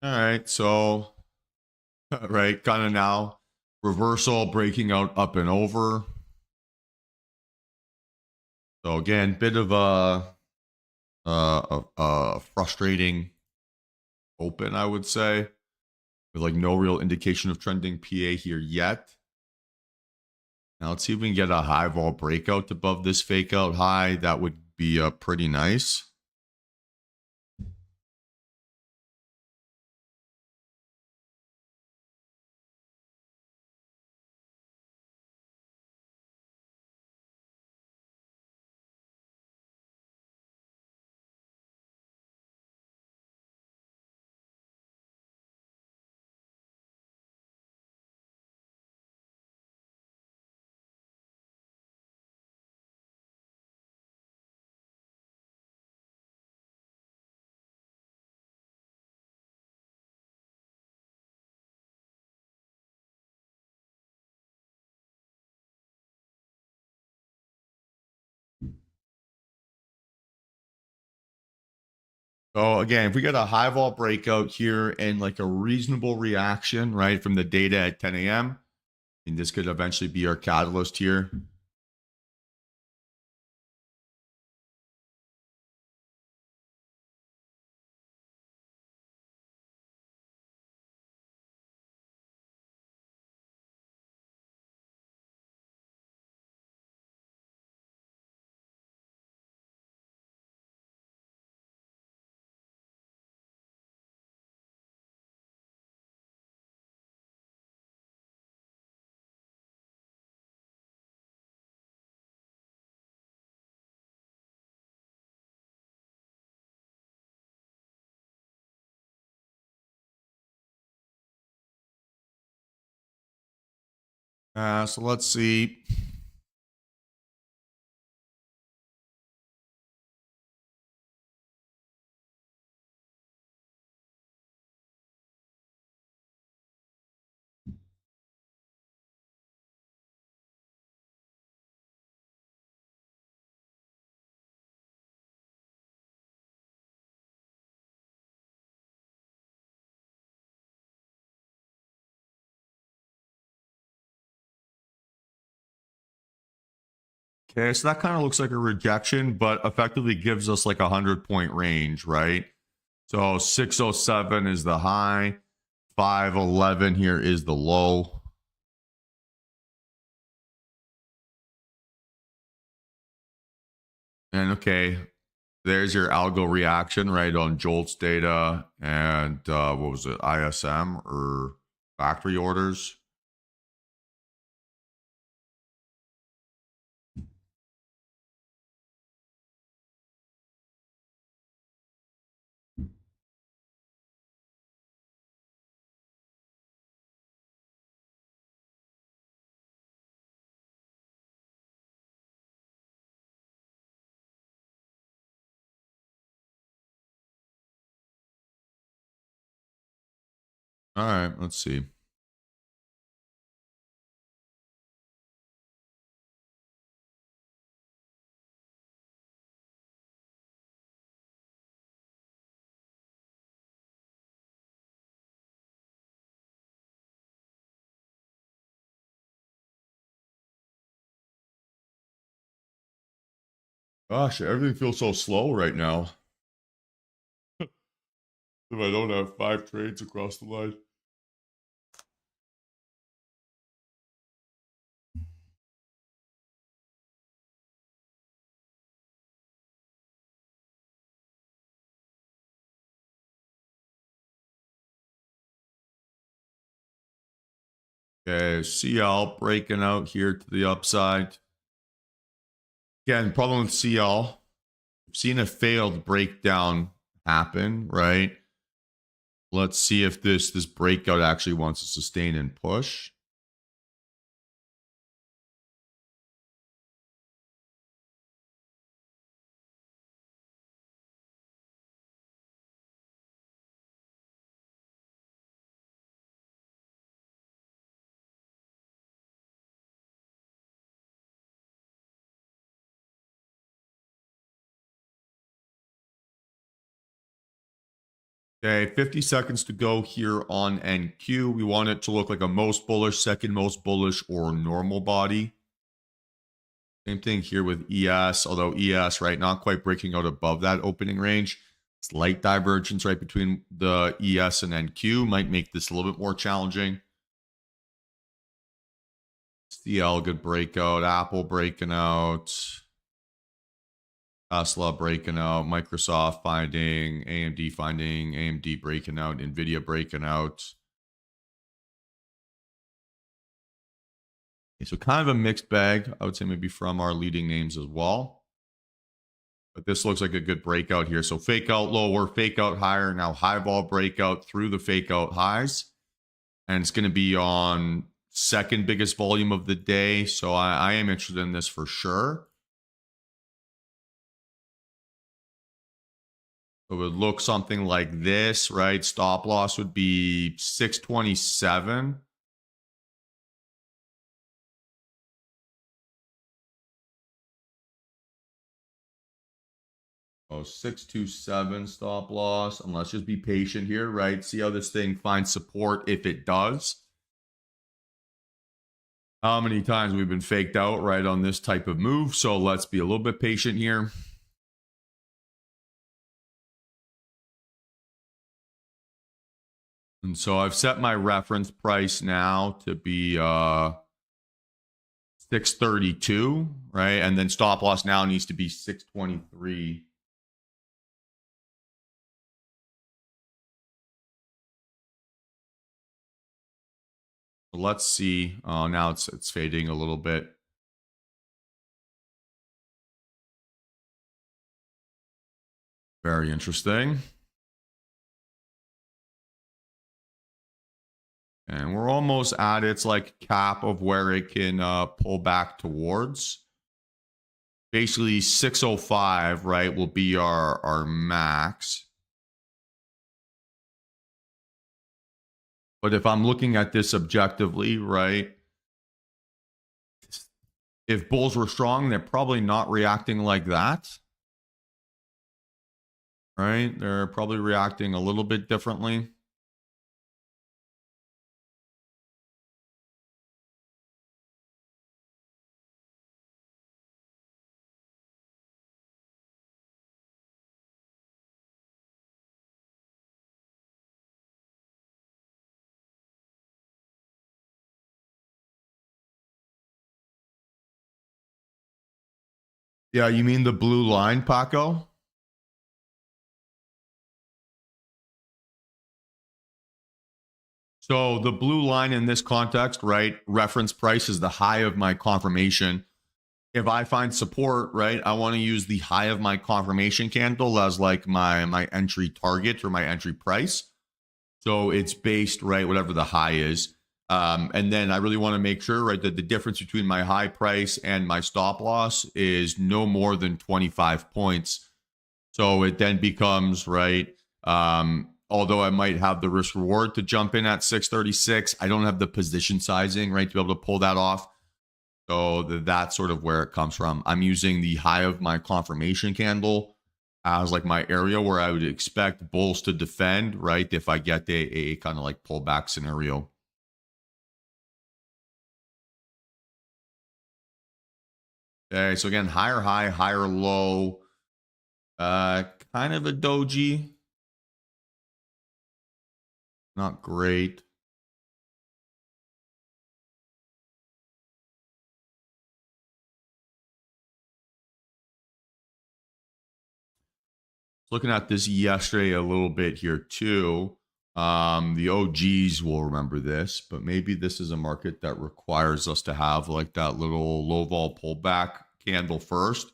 All right, so right, kind of now reversal breaking out up and over. So again, bit of a frustrating open, I would say, with like no real indication of trending PA here yet. Now let's see if we can get a high vol breakout above this fake out high. That would be pretty nice. So again, if we get a high vol breakout here and like a reasonable reaction, right, from the data at 10 a.m., and this could eventually be our catalyst here. So let's see. Okay, so that kind of looks like a rejection, but effectively gives us like a 100-point range, right? So 607 is the high, 511 here is the low. And okay, there's your algo reaction, right, on Jolt's data and what was it, ISM or factory orders. All right, let's see. Gosh, everything feels so slow right now. If I don't have 5 trades across the line. Okay, CL breaking out here to the upside. Again, problem with CL, we've seen a failed breakdown happen, right? Let's see if this breakout actually wants to sustain and push. Okay, 50 seconds to go here on NQ. We want it to look like a most bullish, second most bullish, or normal body. Same thing here with ES, although ES, right, not quite breaking out above that opening range. Slight divergence right between the ES and NQ might make this a little bit more challenging. CL, good breakout. Apple breaking out. Tesla breaking out. Microsoft finding. AMD finding. AMD breaking out. NVIDIA breaking out. Okay, so kind of a mixed bag, I would say, maybe from our leading names as well. But this looks like a good breakout here. So fake out lower, fake out higher. Now high vol breakout through the fake out highs. And it's going to be on second biggest volume of the day. So I am interested in this for sure. It would look something like this, right? Stop loss would be 627. Oh, 627 stop loss. And let's just be patient here, right? See how this thing finds support if it does. How many times we've been faked out, right, on this type of move. So let's be a little bit patient here. And so I've set my reference price now to be 632, right? And then stop loss now needs to be 623. So let's see. Now it's fading a little bit. Very interesting. And we're almost at its like cap of where it can pull back towards. Basically 605, right, will be our max. But if I'm looking at this objectively, right, if bulls were strong, they're probably not reacting like that. Right? They're probably reacting a little bit differently. Yeah, you mean the blue line, Paco? So the blue line in this context, right? Reference price is the high of my confirmation. If I find support, right, I want to use the high of my confirmation candle as like my entry target or my entry price. So it's based, right, whatever the high is. And then I really want to make sure, right, that the difference between my high price and my stop loss is no more than 25 points. So it then becomes, right, although I might have the risk reward to jump in at 636, I don't have the position sizing, right, to be able to pull that off. So that's sort of where it comes from. I'm using the high of my confirmation candle as like my area where I would expect bulls to defend, right? If I get a kind of like pullback scenario. Okay, so again, higher high, higher low, kind of a doji. Not great. Looking at this yesterday a little bit here too. The OGs will remember this, but maybe this is a market that requires us to have like that little low vol pullback candle first.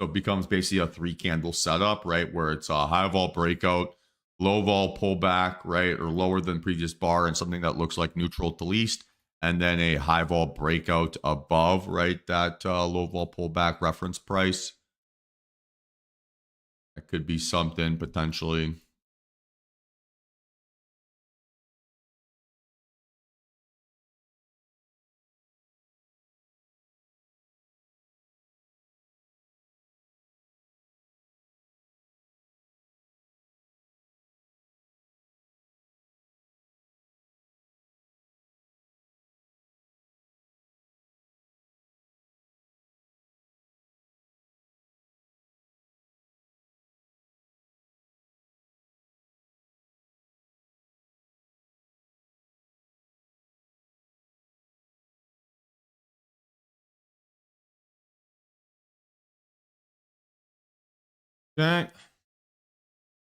So it becomes basically a 3-candle setup, right? Where it's a high vol breakout, low vol pullback, right? Or lower than previous bar and something that looks like neutral to least. And then a high vol breakout above, right? That low vol pullback reference price. That could be something potentially. Okay.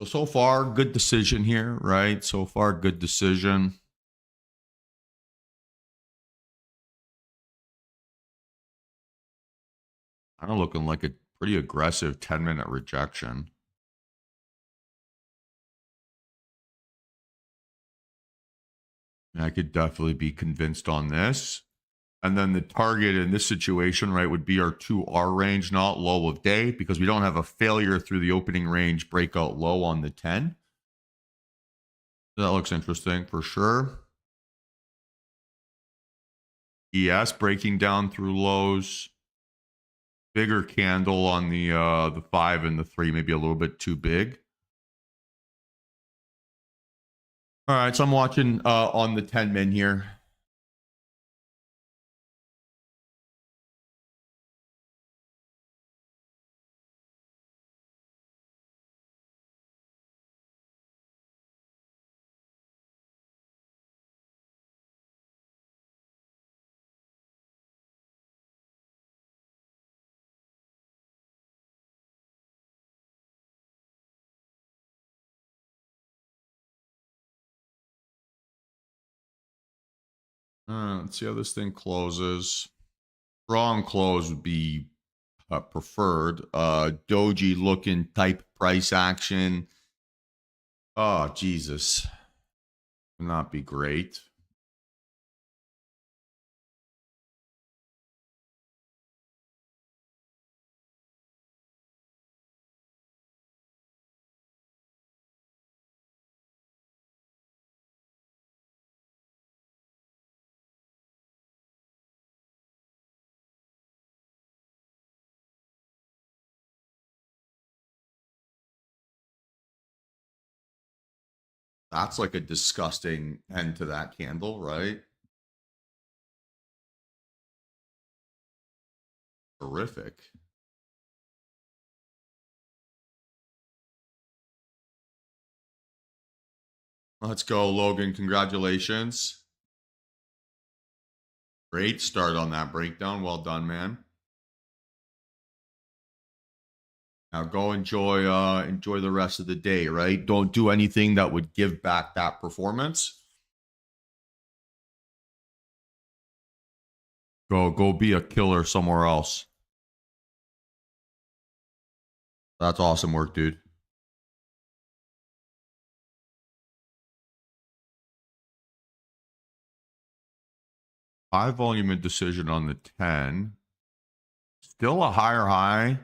So far, good decision here, right? So far, good decision. Kind of looking like a pretty aggressive 10-minute rejection. I could definitely be convinced on this. And then the target in this situation, right, would be our 2R range, not low of day, because we don't have a failure through the opening range breakout low on the 10. So that looks interesting for sure. ES breaking down through lows. Bigger candle on the 5 and the 3, maybe a little bit too big. All right, so I'm watching on the 10 min here. Let's see how this thing closes. Strong close would be preferred. Doji looking type price action. Oh, Jesus. Would not be great. That's like a disgusting end to that candle, right? Horrific. Let's go, Logan. Congratulations. Great start on that breakdown. Well done, man. Now go enjoy the rest of the day, right? Don't do anything that would give back that performance. Go be a killer somewhere else. That's awesome work, dude. High volume and decision on the 10. Still a higher high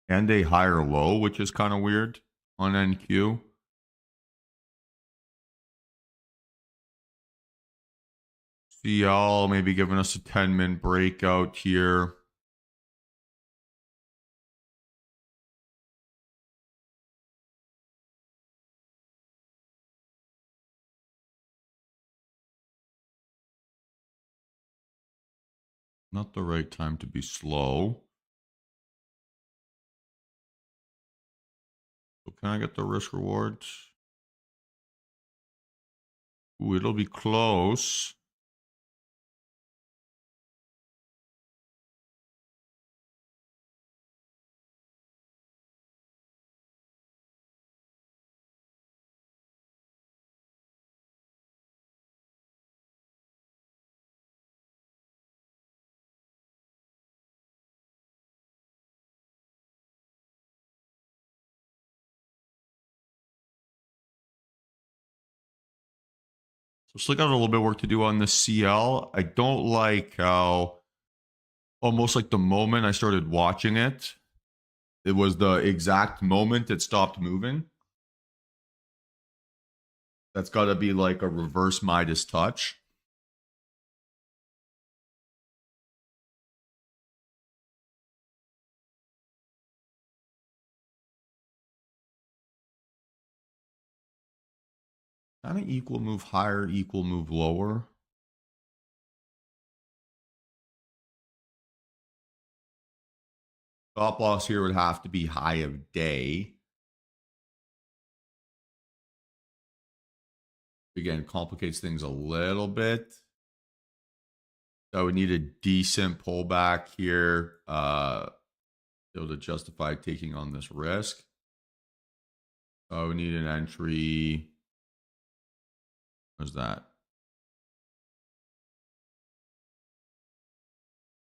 and a higher low, which is kind of weird on NQ. CL maybe giving us a 10-min breakout here. Not the right time to be slow. So can I get the risk rewards? Ooh, it'll be close. So still got a little bit of work to do on the CL. I don't like how almost like the moment I started watching it, it was the exact moment it stopped moving. That's got to be like a reverse Midas touch. Kind of equal move higher, equal move lower. Stop loss here would have to be high of day. Again, complicates things a little bit. So we need a decent pullback here. Able to justify taking on this risk. We need an entry. What's that?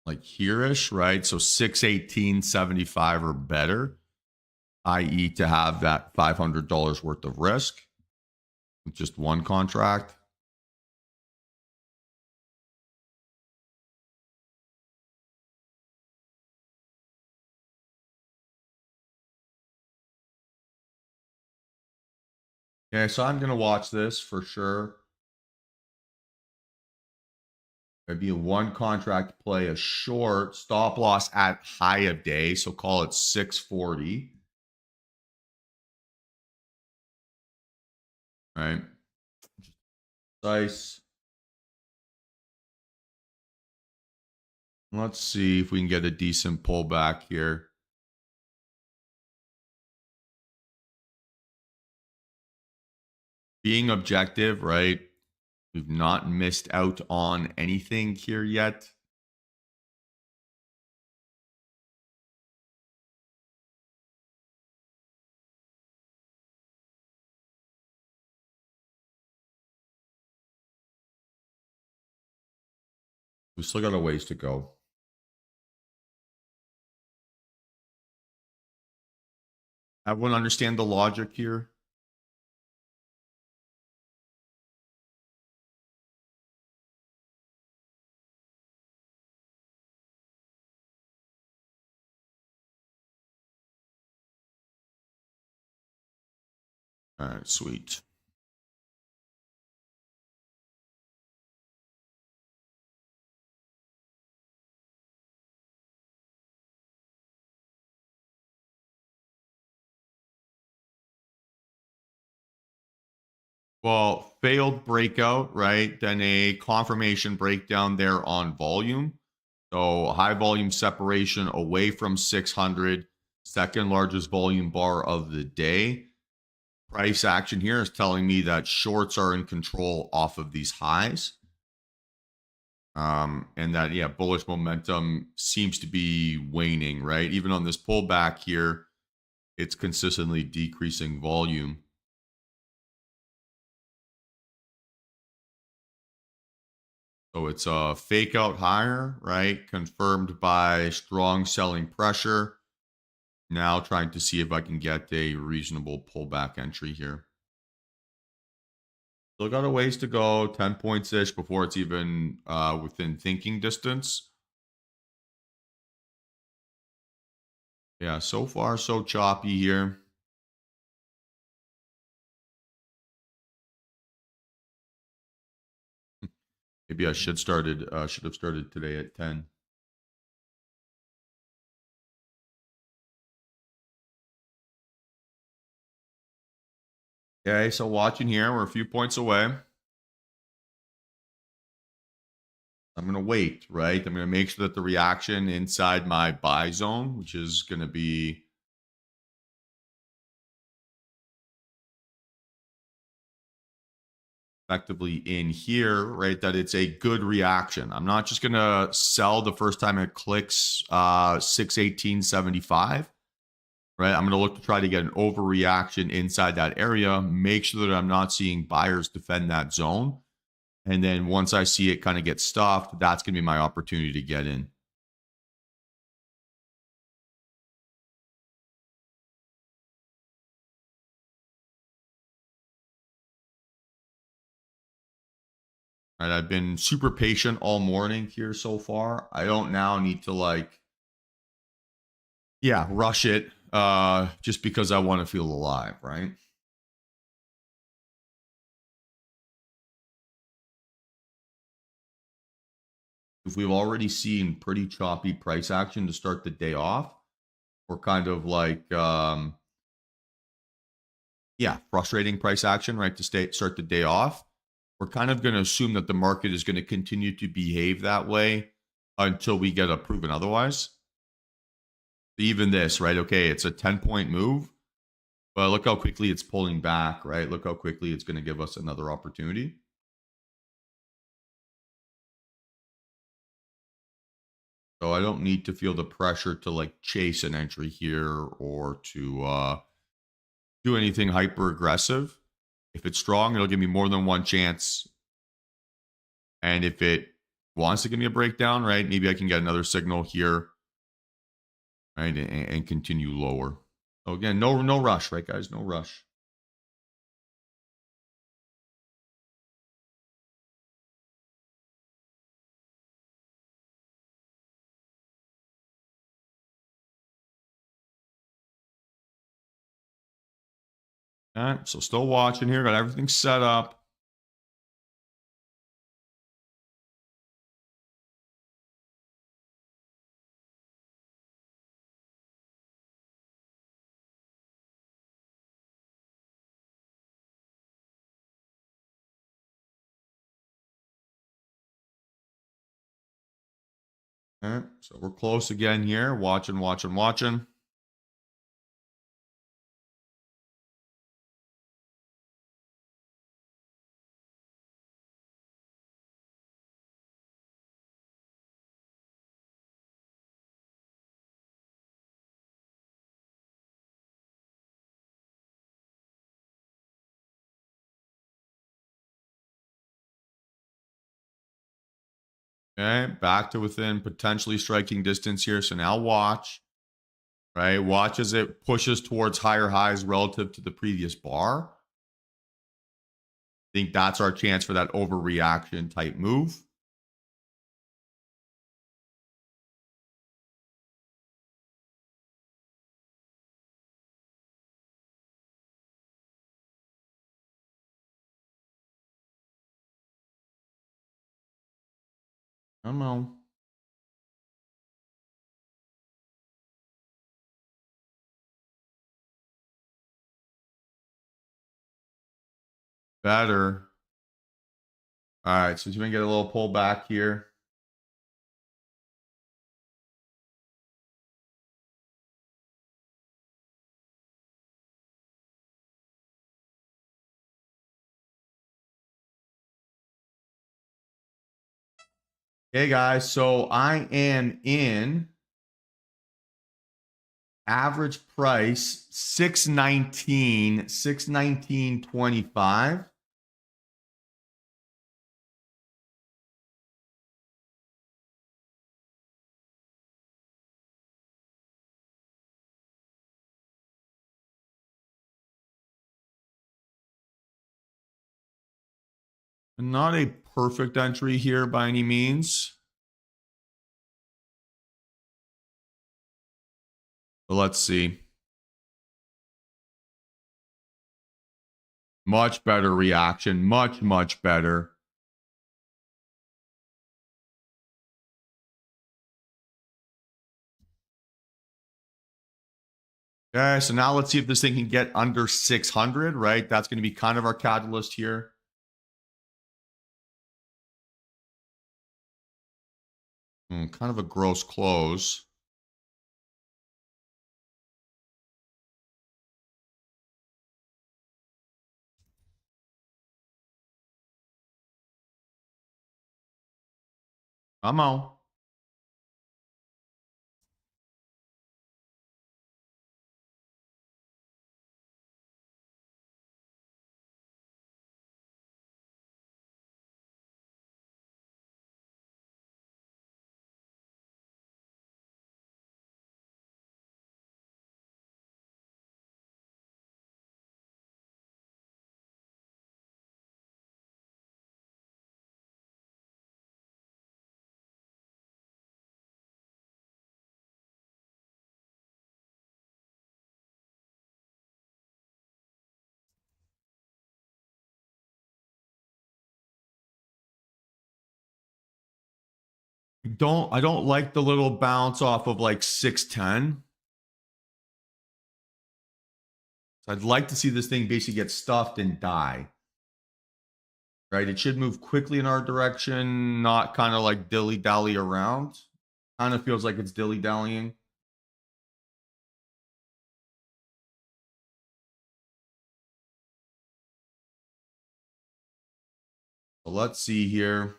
Like here-ish, right? So 618.75 or better, i.e. to have that $500 worth of risk with just one contract. Okay, so I'm going to watch this for sure. Maybe a one contract play, a short stop loss at high of day. So call it 640. Right. Nice. Let's see if we can get a decent pullback here. Being objective, right? We've not missed out on anything here yet. We still got a ways to go. Everyone understand the logic here? All right, sweet. Well, failed breakout, right? Then a confirmation breakdown there on volume. So high volume separation away from 600, second largest volume bar of the day. Price action here is telling me that shorts are in control off of these highs. And that, yeah, bullish momentum seems to be waning, right? Even on this pullback here, it's consistently decreasing volume. So it's a fake out higher, right? Confirmed by strong selling pressure. Now trying to see if I can get a reasonable pullback entry here. Still got a ways to go, 10 points-ish before it's even within thinking distance. Yeah, so far so choppy here. Maybe I should have started today at 10. Okay, so watching here, we're a few points away. I'm going to wait, right? I'm going to make sure that the reaction inside my buy zone, which is going to be effectively in here, right? That it's a good reaction. I'm not just going to sell the first time it clicks 618.75, right? I'm going to look to try to get an overreaction inside that area, make sure that I'm not seeing buyers defend that zone. And then once I see it kind of get stuffed, that's going to be my opportunity to get in. And I've been super patient all morning here so far. I don't now need to rush it just because I want to feel alive, right? If we've already seen pretty choppy price action to start the day off, we're kind of frustrating price action, right? To start the day off. We're kind of going to assume that the market is going to continue to behave that way until we get a proven otherwise. Even this, right? Okay, it's a 10-point move, but look how quickly it's pulling back, right? Look how quickly it's going to give us another opportunity. So I don't need to feel the pressure to chase an entry here or to do anything hyper aggressive. If it's strong, it'll give me more than one chance. And if it wants to give me a breakdown, right, maybe I can get another signal here, right, and continue lower. So again, no rush, right, guys? No rush. All right, so still watching here. Got everything set up. All right, so we're close again here. Watching. Okay, back to within potentially striking distance here. So now watch, right? Watch as it pushes towards higher highs relative to the previous bar. I think that's our chance for that overreaction type move. I don't know. Better. All right, so you're going to get a little pullback here. Hey guys, so I am in average price 619.25. Not a perfect entry here by any means. But let's see. Much better reaction. Much better. Okay, so now let's see if this thing can get under 600, right? That's going to be kind of our catalyst here. Kind of a gross close. Come on. I don't like the little bounce off of like 610. So I'd like to see this thing basically get stuffed and die. Right? It should move quickly in our direction, not kind of like dilly-dally around. Kind of feels like it's dilly-dallying. So let's see here.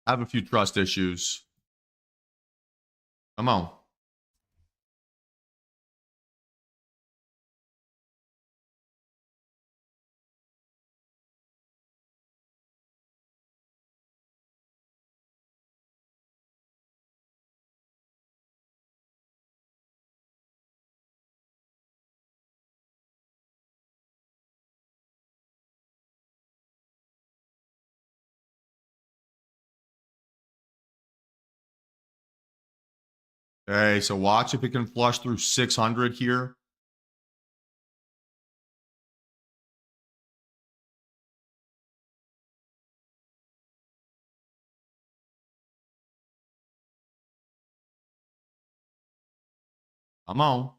I have a few trust issues. Come on. Okay, so watch if it can flush through 600 here. Come on.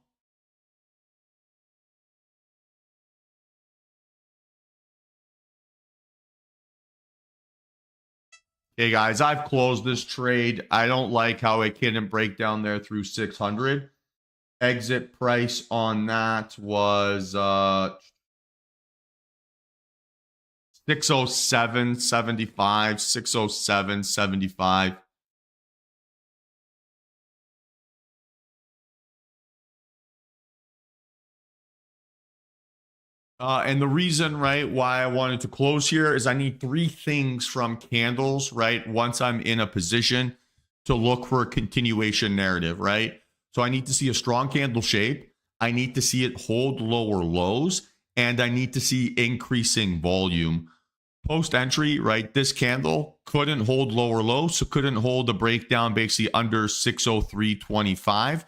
Okay, guys, I've closed this trade. I don't like how it couldn't break down there through 600. Exit price on that was 607.75, 607.75. And the reason, right, why I wanted to close here is I need three things from candles, right? Once I'm in a position to look for a continuation narrative, right? So I need to see a strong candle shape. I need to see it hold lower lows, and I need to see increasing volume. Post entry, right? This candle couldn't hold lower lows, so couldn't hold a breakdown basically under 603.25.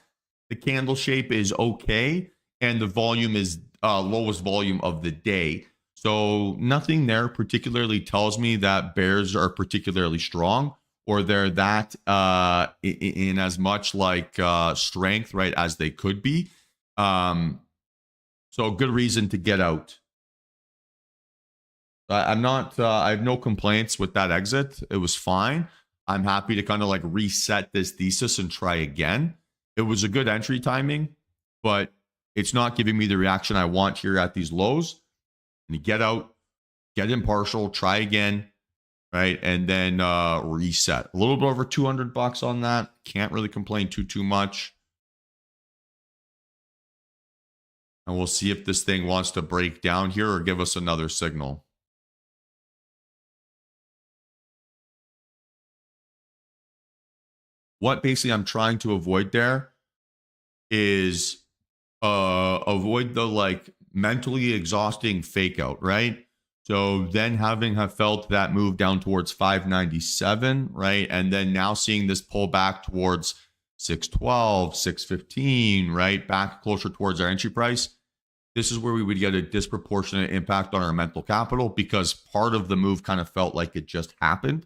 The candle shape is okay. and the volume is lowest volume of the day. So nothing there particularly tells me that bears are particularly strong or they're that in as much like strength, right, as they could be. So good reason to get out. I'm not. I have no complaints with that exit. It was fine. I'm happy to kind of like reset this thesis and try again. It was a good entry timing, but it's not giving me the reaction I want here at these lows. And you get out, get impartial, try again, right, and then reset. A little bit over $200 on that. Can't really complain too much. And we'll see if this thing wants to break down here or give us another signal. What basically I'm trying to avoid there is avoid the like mentally exhausting fake out, right? So then having have felt that move down towards 597, right? And then now seeing this pull back towards 612, 615, right? Back closer towards our entry price. This is where we would get a disproportionate impact on our mental capital because part of the move kind of felt like it just happened.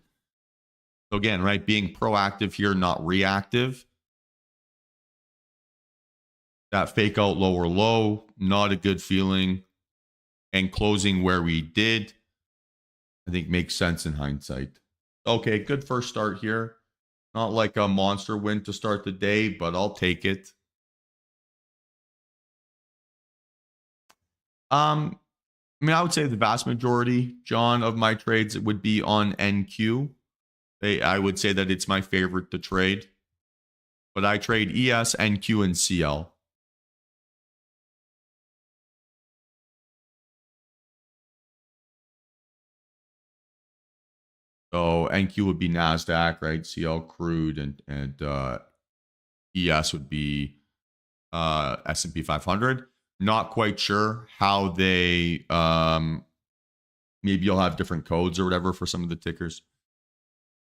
So again, right, being proactive here, not reactive. That fake out lower low, not a good feeling. And closing where we did, I think makes sense in hindsight. Okay, good first start here. Not like a monster win to start the day, but I'll take it. I mean, I would say the vast majority, John, of my trades would be on NQ. I would say that it's my favorite to trade. But I trade ES, NQ, and CL. So NQ would be NASDAQ, right? CL crude and ES would be S&P 500. Not quite sure how they maybe you'll have different codes or whatever for some of the tickers.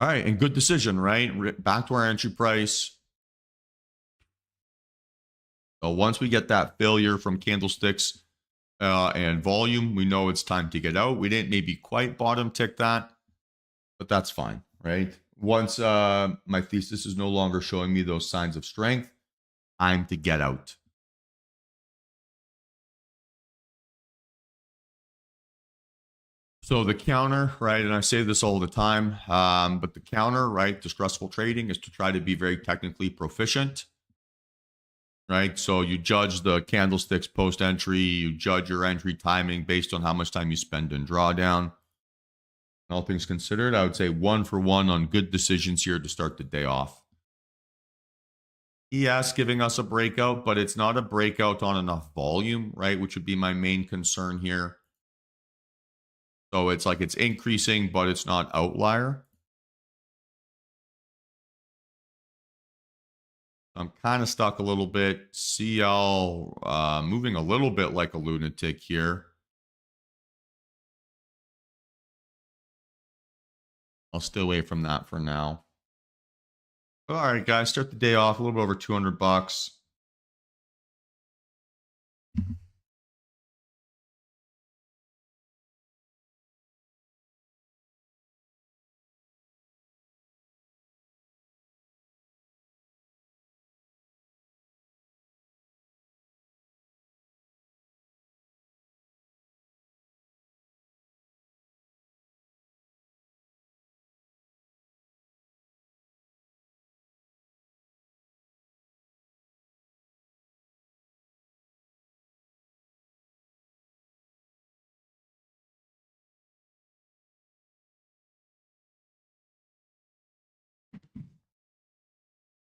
All right, and good decision, right? Back to our entry price. So once we get that failure from candlesticks and volume, we know it's time to get out. We didn't maybe quite bottom tick that, but that's fine, right? Once my thesis is no longer showing me those signs of strength, time to get out. So the counter, right, and I say this all the time, but the counter, right, to stressful trading is to try to be very technically proficient, right? So you judge the candlesticks post-entry, you judge your entry timing based on how much time you spend in drawdown. All things considered, I would say 1 for 1 on good decisions here to start the day off. ES giving us a breakout, but it's not a breakout on enough volume, right, which would be my main concern here. So it's like it's increasing, but it's not outlier. I'm kind of stuck a little bit. CL moving a little bit like a lunatic here. I'll stay away from that for now. All right, guys, start the day off a little bit over $200.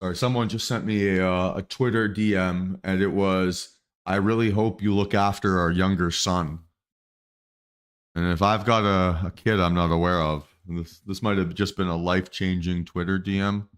Sorry, someone just sent me a Twitter DM, and it was, "I really hope you look after our younger son." And if I've got a kid I'm not aware of, this might have just been a life-changing Twitter DM.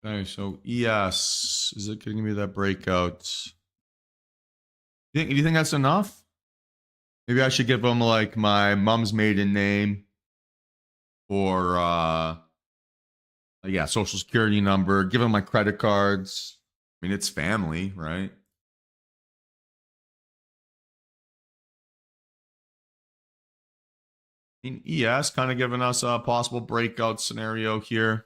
Okay, so ES, is it giving me that breakout? Do you think that's enough? Maybe I should give them like my mom's maiden name or yeah, social security number, give them my credit cards. I mean, it's family, right? I mean, ES kind of giving us a possible breakout scenario here.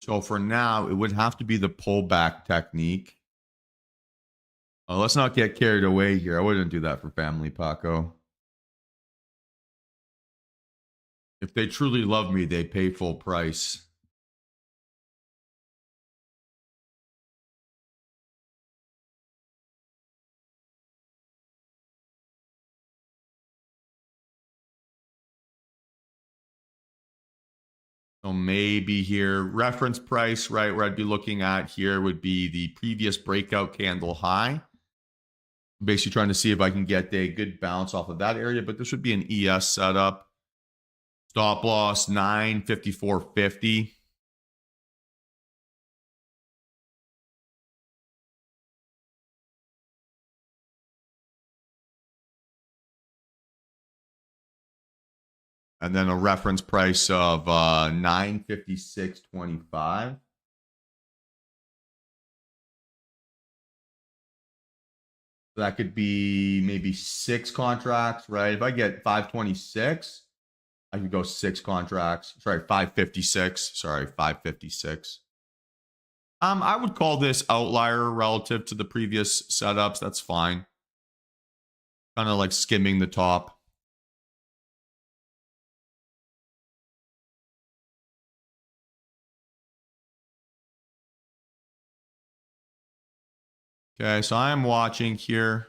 So for now, it would have to be the pullback technique. Let's not get carried away here. I wouldn't do that for family, Paco. If they truly love me, they pay full price. So maybe here, reference price, right, where I'd be looking at here would be the previous breakout candle high. Basically trying to see if I can get a good bounce off of that area, but this would be an ES setup. Stop loss, 954.50. And then a reference price of 956.25. So that could be maybe 6 contracts, right? If I get 526, I could go 6 contracts. Sorry, 556. Sorry, 556. I would call this outlier relative to the previous setups. That's fine. Kind of like skimming the top. Okay, so I am watching here.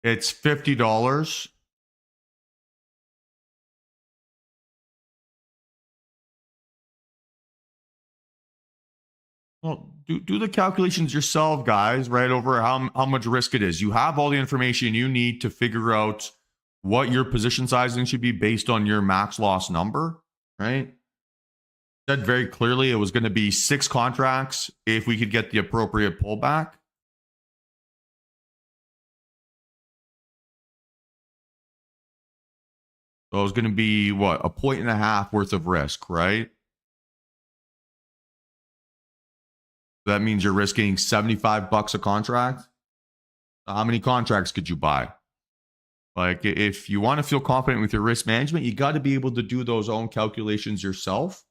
It's $50. Well, do the calculations yourself, guys, right, over how much risk it is. You have all the information you need to figure out what your position sizing should be based on your max loss number, right? Said very clearly it was going to be 6 contracts if we could get the appropriate pullback. So it was going to be what, 1.5 points worth of risk, right? That means you're risking $75 a contract. How many contracts could you buy? Like, if you want to feel confident with your risk management, you got to be able to do those own calculations yourself,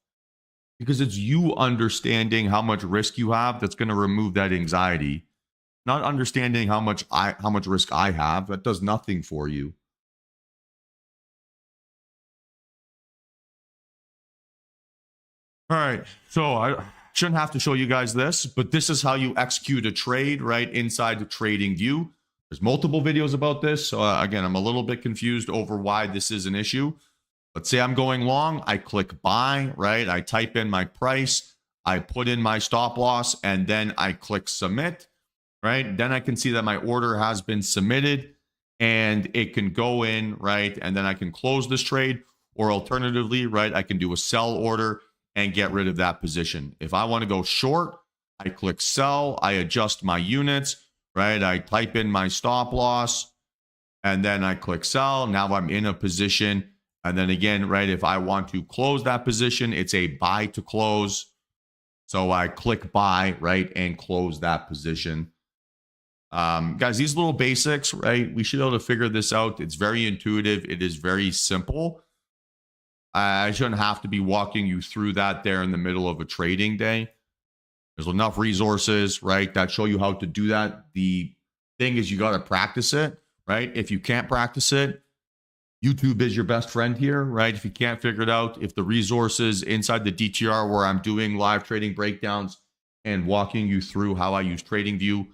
because it's you understanding how much risk you have that's going to remove that anxiety. Not understanding how much risk I have, that does nothing for you. All right, so I shouldn't have to show you guys this, but this is how you execute a trade, right, inside the trading view. There's multiple videos about this. So again, I'm a little bit confused over why this is an issue. Let's say I'm going long. I click buy, right? I type in my price. I put in my stop loss, and then I click submit, right? Then I can see that my order has been submitted and it can go in, right? And then I can close this trade, or alternatively, right, I can do a sell order and get rid of that position. If I want to go short, I click sell, I adjust my units, right? I type in my stop loss, and then I click sell. Now I'm in a position. And then again, right, if I want to close that position, it's a buy to close. So I click buy, right, and close that position. Guys, these little basics, right? We should be able to figure this out. It's very intuitive. It is very simple. I shouldn't have to be walking you through that there in the middle of a trading day. There's enough resources, right, that show you how to do that. The thing is, you got to practice it, right? If you can't practice it, YouTube is your best friend here, right? If you can't figure it out, if the resources inside the DTR where I'm doing live trading breakdowns and walking you through how I use TradingView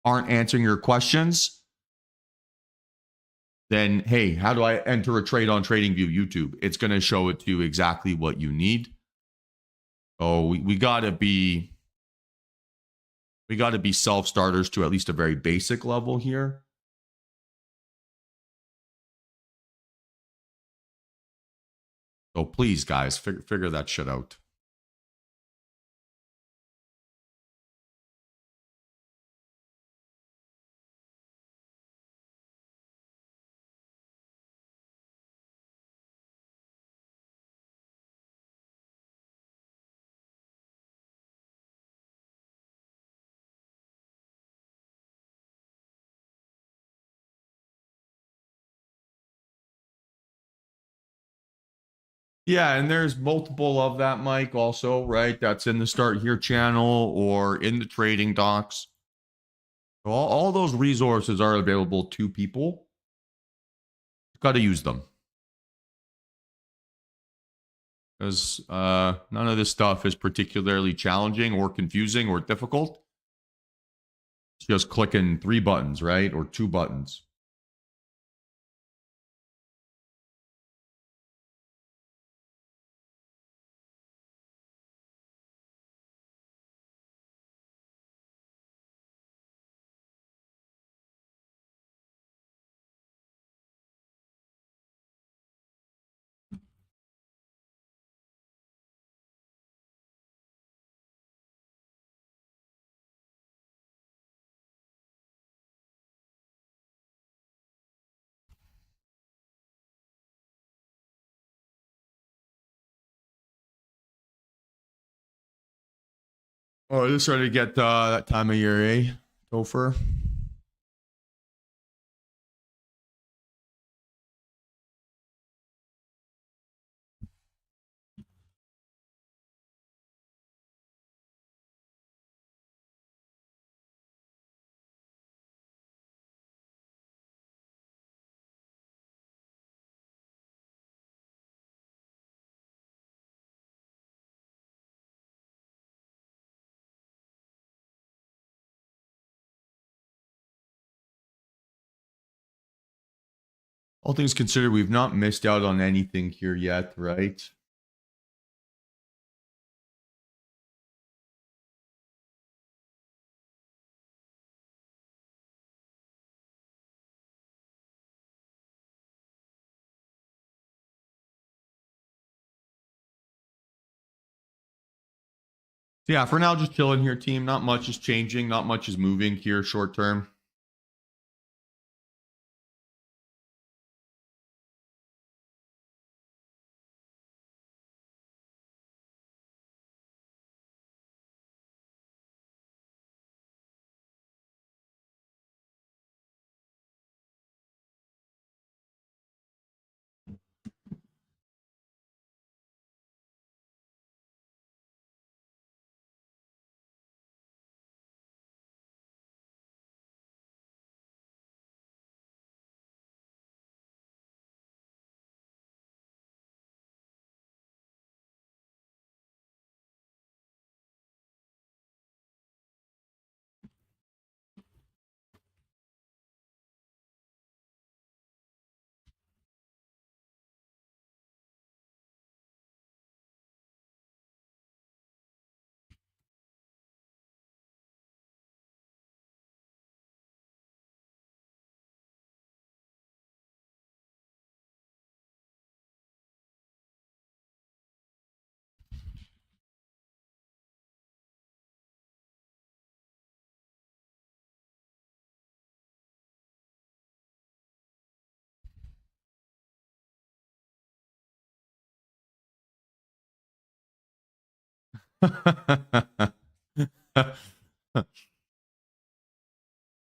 aren't answering your questions, then hey, how do I enter a trade on TradingView YouTube? It's going to show it to you exactly what you need. So we got to be self-starters to at least a very basic level here. So please, guys, figure that shit out. Yeah, and there's multiple of that, Mike, also, right? That's in the Start Here channel or in the trading docs. So all those resources are available to people. Got to use them. Because none of this stuff is particularly challenging or confusing or difficult. It's just clicking 3 buttons, right? Or 2 buttons. Oh, just starting to get that time of year, eh, Topher? All things considered, we've not missed out on anything here yet, right? So yeah, for now, just chilling here, team. Not much is changing. Not much is moving here short term.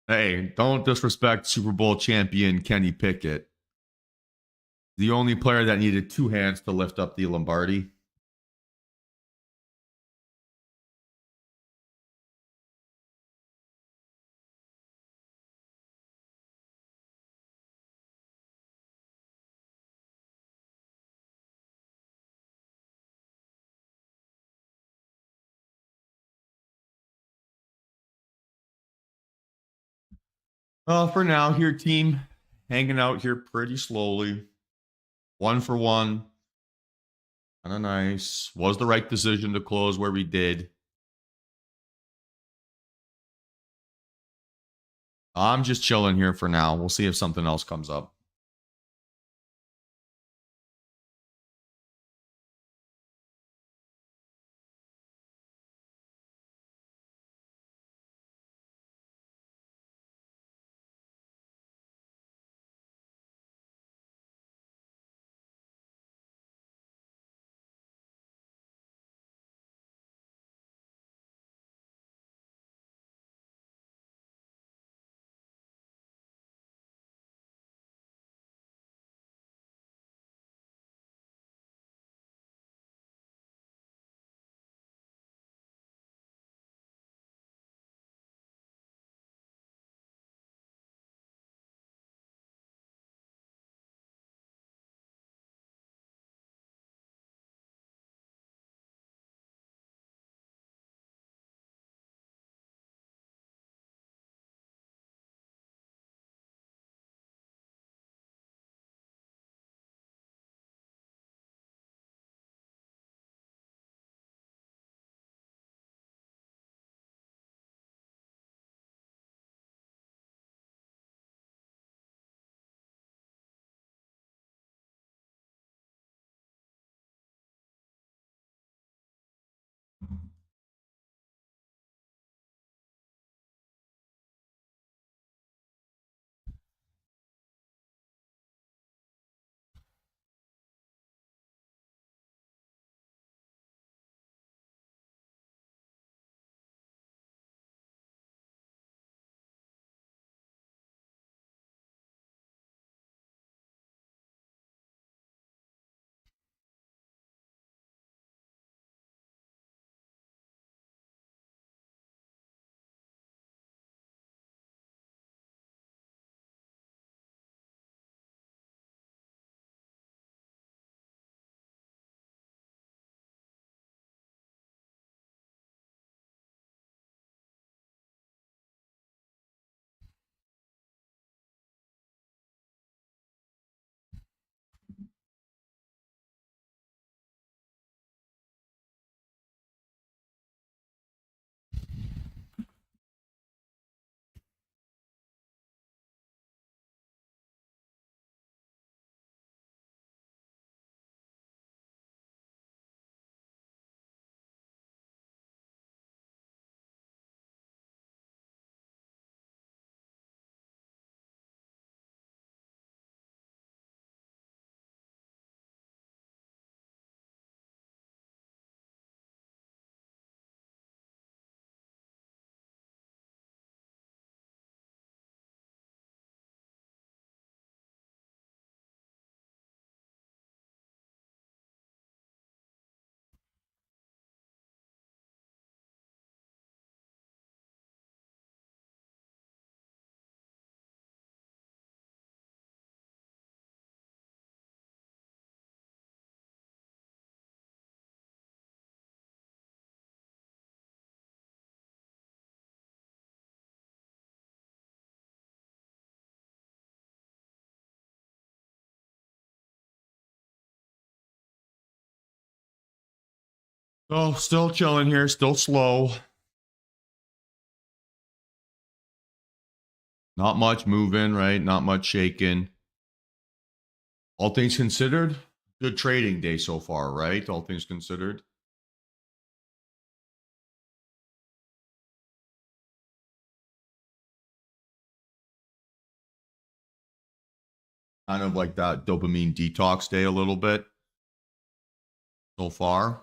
Hey, don't disrespect Super Bowl champion Kenny Pickett. The only player that needed two hands to lift up the Lombardi. For now, here, team, hanging out here pretty slowly. 1 for 1. Kind of nice. Was the right decision to close where we did. I'm just chilling here for now. We'll see if something else comes up. So, still chilling here, still slow. Not much moving, right? Not much shaking. All things considered, good trading day so far, right? All things considered. Kind of like that dopamine detox day a little bit so far.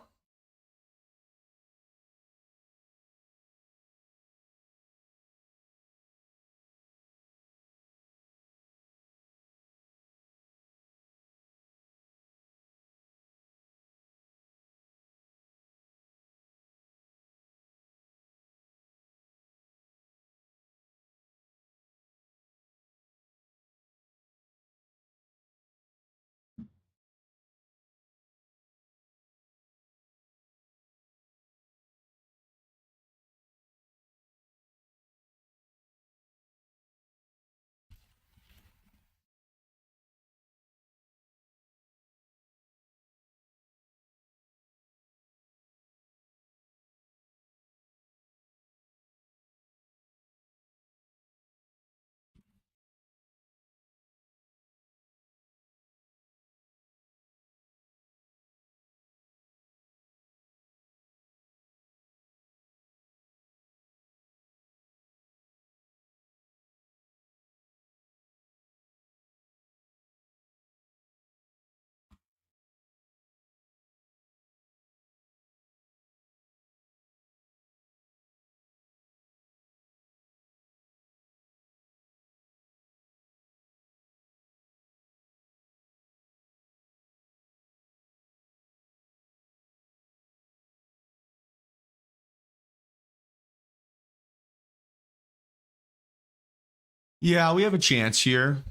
Yeah, we have a chance here.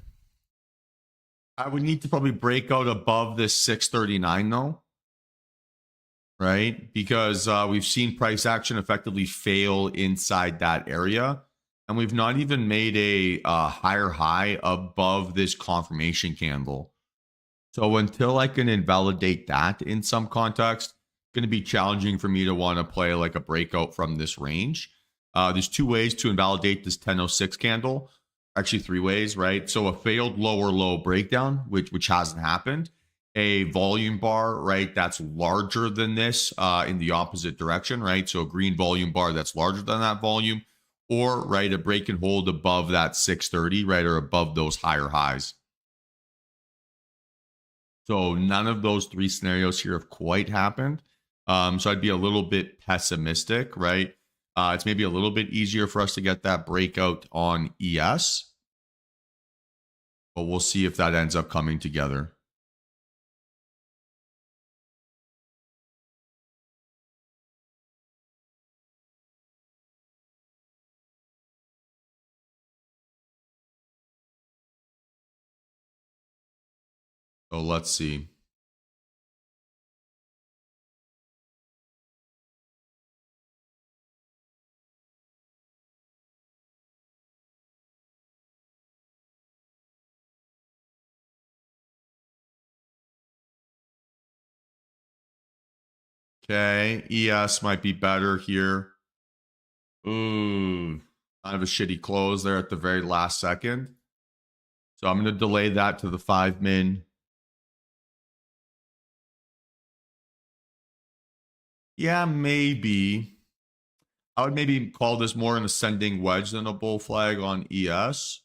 I would need to probably break out above this 639 though, right? Because we've seen price action effectively fail inside that area. And we've not even made a higher high above this confirmation candle. So until I can invalidate that in some context, it's going to be challenging for me to want to play like a breakout from this range. There's two ways to invalidate this 1006 candle. Actually, three ways, right? So a failed lower low breakdown, which hasn't happened. A volume bar, right? That's larger than this in the opposite direction, right? So a green volume bar that's larger than that volume, or right, a break and hold above that 630, right, or above those higher highs. So none of those three scenarios here have quite happened. So I'd be a little bit pessimistic, right? It's maybe a little bit easier for us to get that breakout on ES, but we'll see if that ends up coming together. So let's see. Okay, ES might be better here. Ooh, kind of a shitty close there at the very last second. So I'm going to delay that to the 5 min. Yeah, maybe. I would maybe call this more an ascending wedge than a bull flag on ES.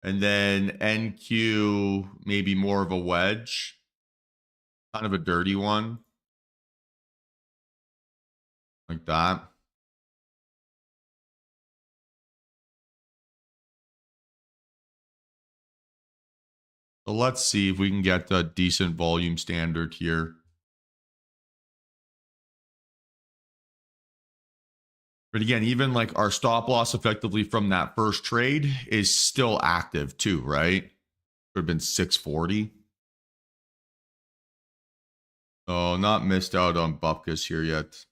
And then NQ, maybe more of a wedge, kind of a dirty one, like that. So let's see if we can get a decent volume standard here. But again, even like our stop loss effectively from that first trade is still active too, right? Could have been 640. Oh, not missed out on Bupkis here yet.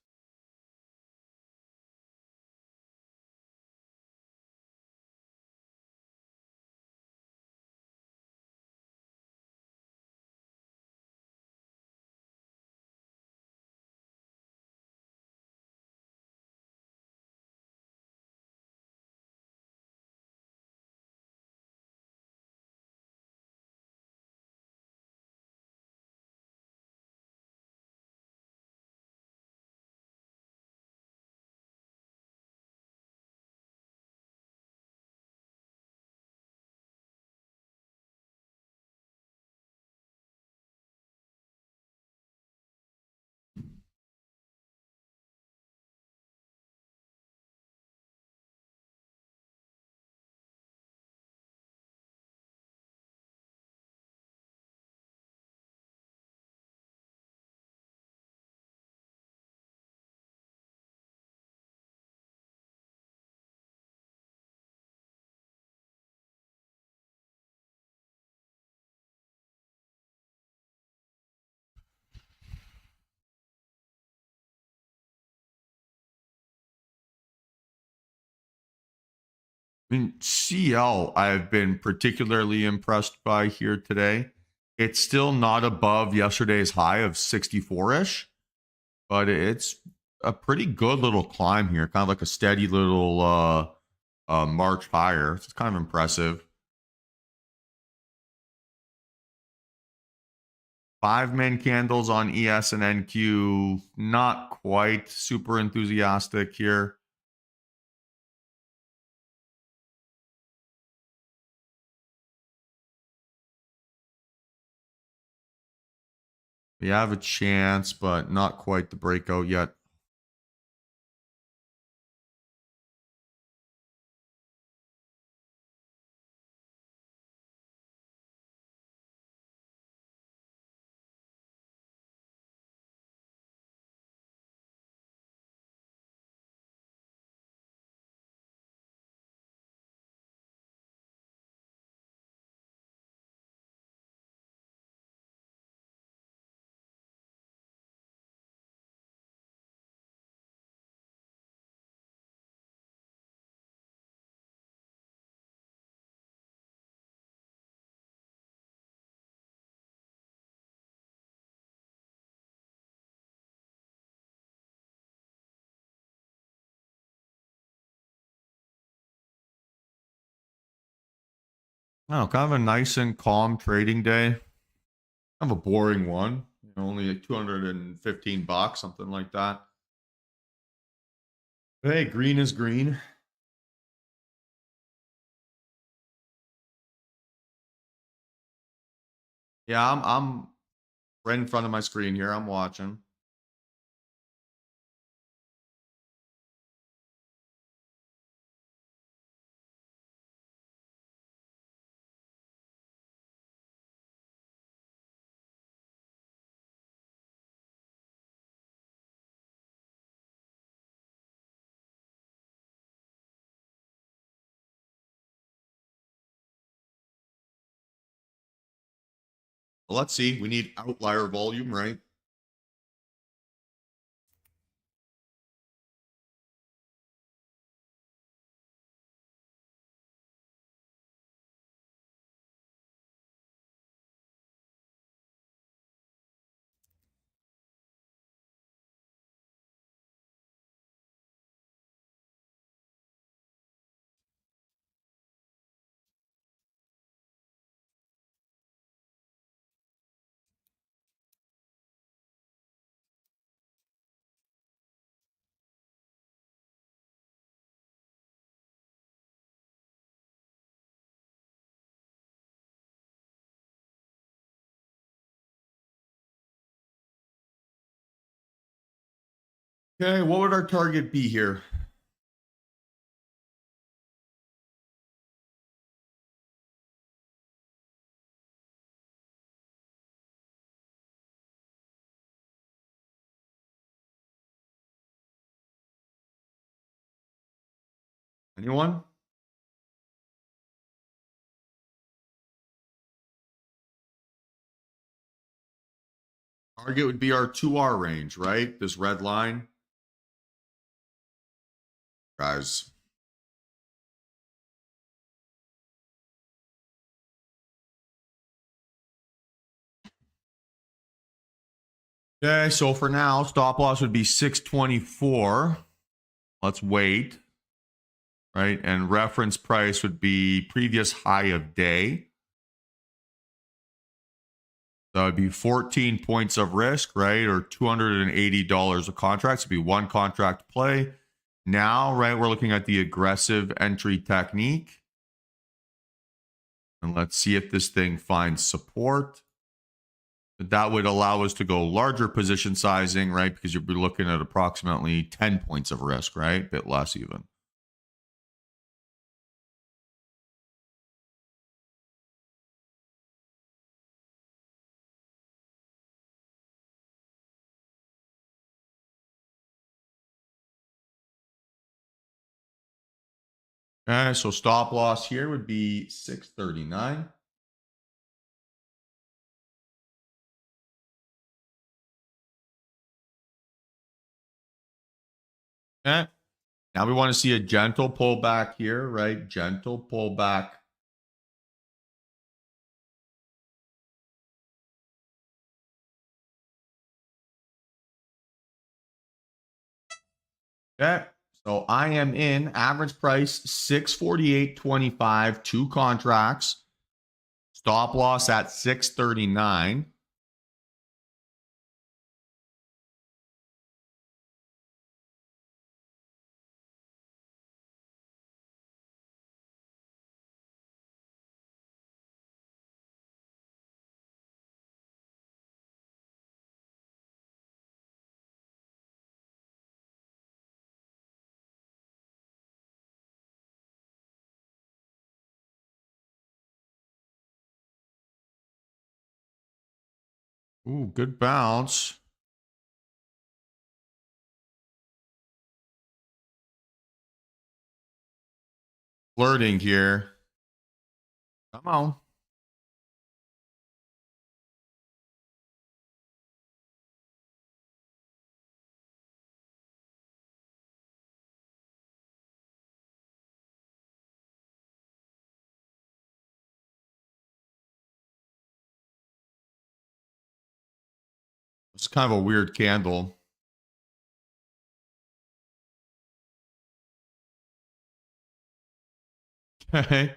I mean, CL, I've been particularly impressed by here today. It's still not above yesterday's high of 64 ish, but it's a pretty good little climb here, kind of like a steady little march higher. It's kind of impressive. 5 min candles on ES and NQ, not quite super enthusiastic here. We have a chance, but not quite the breakout yet. Oh, kind of a nice and calm trading day. Kind of a boring one. Only like 215 bucks, something like that. But hey, green is green. Yeah, I'm right in front of my screen here. I'm watching. Well, let's see. We need outlier volume, right? Okay, what would our target be here? Anyone? Target would be our 2R range, right? This red line. Guys. Okay, so for now, stop loss would be 624. Let's wait. Right? And reference price would be previous high of day. That would be 14 points of risk, right? Or $280 a contract. So it'd be one contract play. Now, right, we're looking at the aggressive entry technique. And let's see if this thing finds support. That would allow us to go larger position sizing, right? Because you'd be looking at approximately 10 points of risk, right? A bit less even. Okay, so stop loss here would be 639. Okay. Now we want to see a gentle pullback here, right? Gentle pullback. Okay. So I am in average price 648.25, two contracts. Stop loss at 639. Ooh, good bounce. Flirting here. Come on. It's kind of a weird candle. Okay.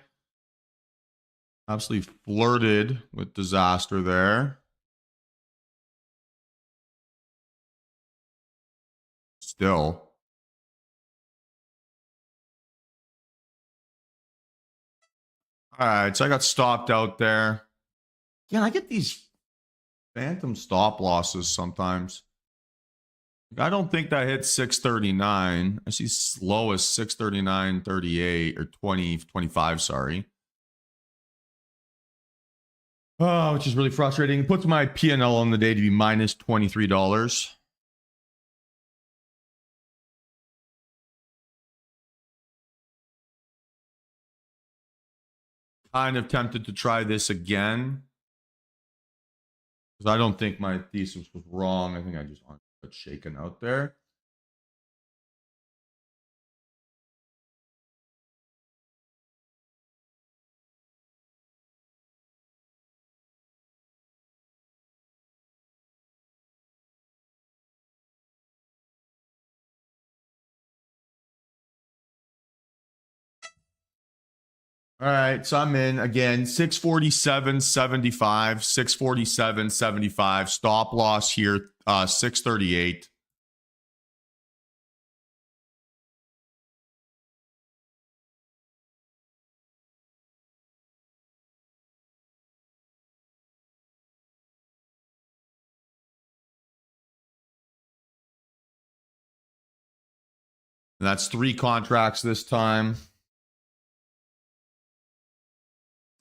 Absolutely flirted with disaster there. Still. All right, so I got stopped out there. Yeah, I get these phantom stop losses sometimes. I don't think that hit 639. I see slow as 639.38 or 2025, sorry. Oh, which is really frustrating. It puts my P&L on the day to be minus $23. Kind of tempted to try this again, because I don't think my thesis was wrong. I think I just got shaken out there. All right, so I'm in again, 647.75, 647.75. Stop loss here, 638. And that's 3 contracts this time.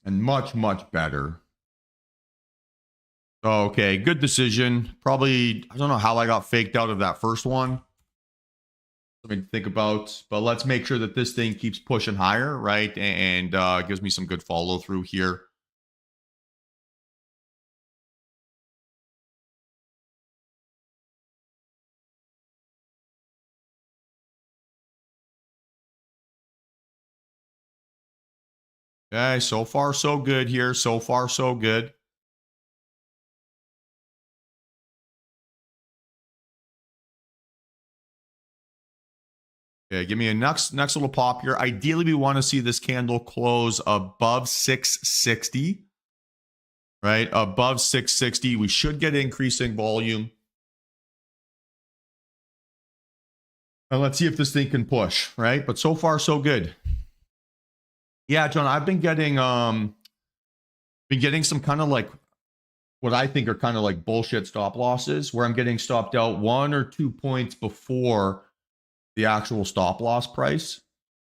And much, much better. Okay, good decision. Probably, I don't know how I got faked out of that first one. Something to think about. But let's make sure that this thing keeps pushing higher, right? And gives me some good follow through here. Okay, so far so good here. So far so good. Okay, give me a next little pop here. Ideally, we want to see this candle close above 660. Right? Above 660. We should get increasing volume. And let's see if this thing can push, right? But so far so good. Yeah, John, I've been getting some kind of like what I think are kind of like bullshit stop losses where I'm getting stopped out 1 or 2 points before the actual stop loss price.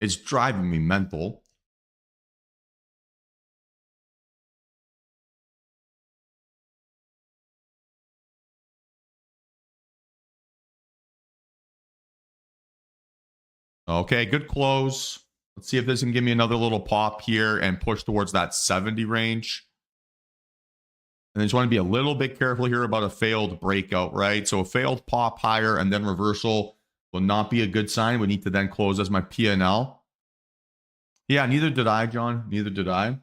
It's driving me mental. Okay, good close. Let's see if this can give me another little pop here and push towards that 70 range. And I just want to be a little bit careful here about a failed breakout, right? So a failed pop higher and then reversal will not be a good sign. We need to then close as my P&L. Yeah, neither did I, John. Neither did I.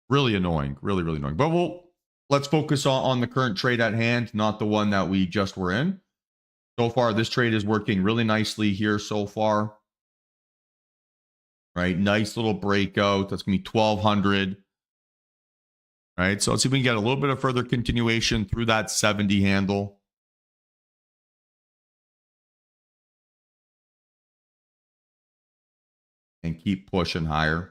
Really annoying. Really, really annoying. But let's focus on the current trade at hand, not the one that we just were in. So far, this trade is working really nicely here so far. Right? Nice little breakout. That's going to be 1,200. Right? So let's see if we can get a little bit of further continuation through that 70 handle. And keep pushing higher.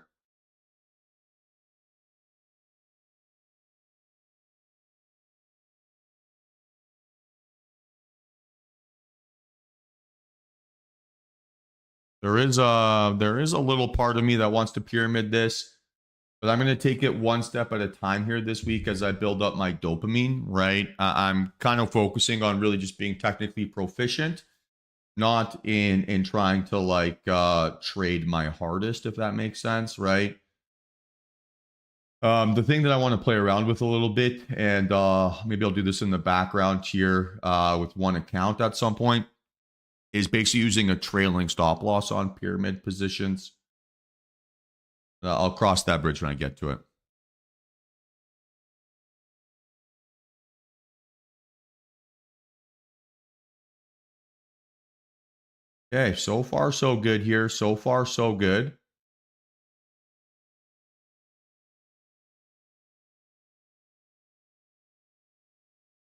There is a little part of me that wants to pyramid this, but I'm going to take it one step at a time here this week as I build up my dopamine, right? I'm kind of focusing on really just being technically proficient, not in trying to like trade my hardest, if that makes sense, right? The thing that I want to play around with a little bit, and maybe I'll do this in the background here with one account at some point, is basically using a trailing stop loss on pyramid positions. I'll cross that bridge when I get to it. Okay, so far so good here. So far so good.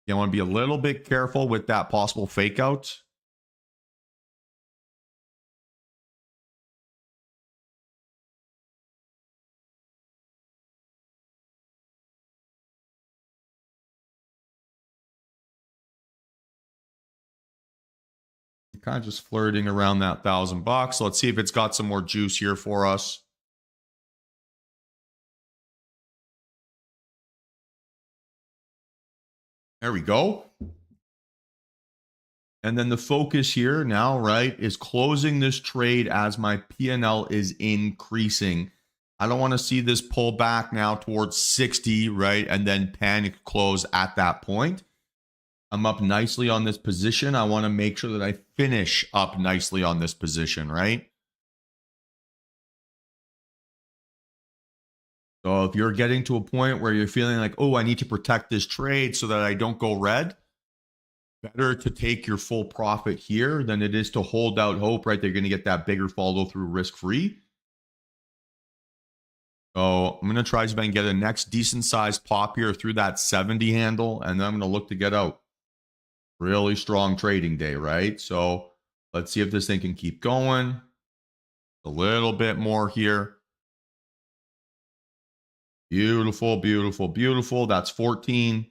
You want to be a little bit careful with that possible fake out. Kind of just flirting around that $1,000. Let's see if it's got some more juice here for us. There we go. And then the focus here now, right, is closing this trade as my P&L is increasing. I don't want to see this pull back now towards 60, right, and then panic close at that point. I'm up nicely on this position. I want to make sure that I finish up nicely on this position, right? So if you're getting to a point where you're feeling like, oh, I need to protect this trade so that I don't go red, better to take your full profit here than it is to hold out hope, right? They're going to get that bigger follow through risk-free. So I'm going to try to see if I can get a next decent sized pop here through that 70 handle, and then I'm going to look to get out. Really strong trading day, right? So let's see if this thing can keep going. A little bit more here. Beautiful, beautiful, beautiful. That's 14.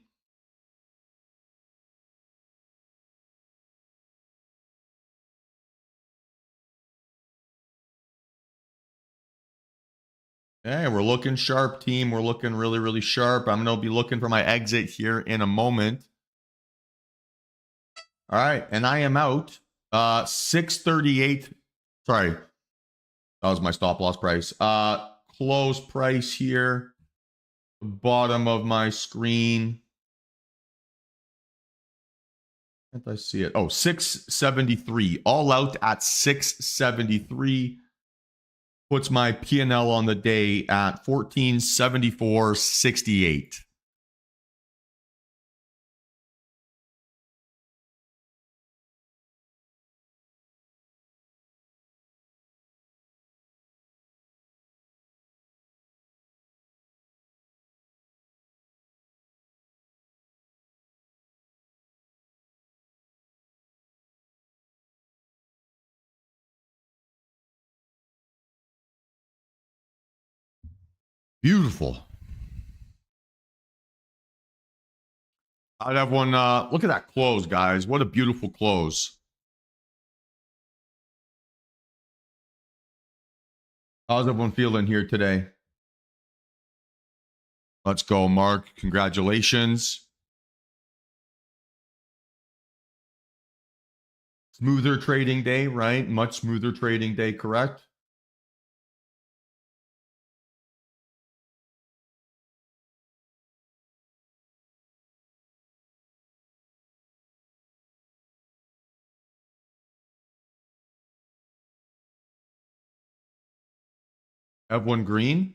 Okay, we're looking sharp, team. We're looking really, really sharp. I'm going to be looking for my exit here in a moment. All right, and I am out. 638. Sorry, that was my stop loss price. Close price here. Bottom of my screen. Can't I see it? Oh, 673. All out at 673. Puts my P&L on the day at 1474.68. Beautiful. I'd have one. Look at that close, guys. What a beautiful close. How's everyone feeling here today? Let's go, Mark. Congratulations. Smoother trading day, right? Much smoother trading day, correct? Everyone green?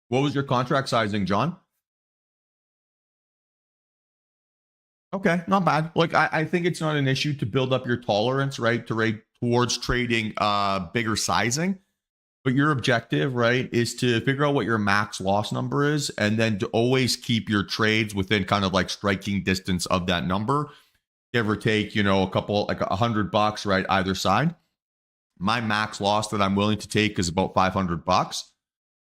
What was your contract sizing, John? Okay, not bad. Like I think it's not an issue to build up your tolerance, right? To rate towards trading bigger sizing. But your objective, right, is to figure out what your max loss number is, and then to always keep your trades within kind of like striking distance of that number. Give or take, you know, a couple, like $100, right, either side. My max loss that I'm willing to take is about $500.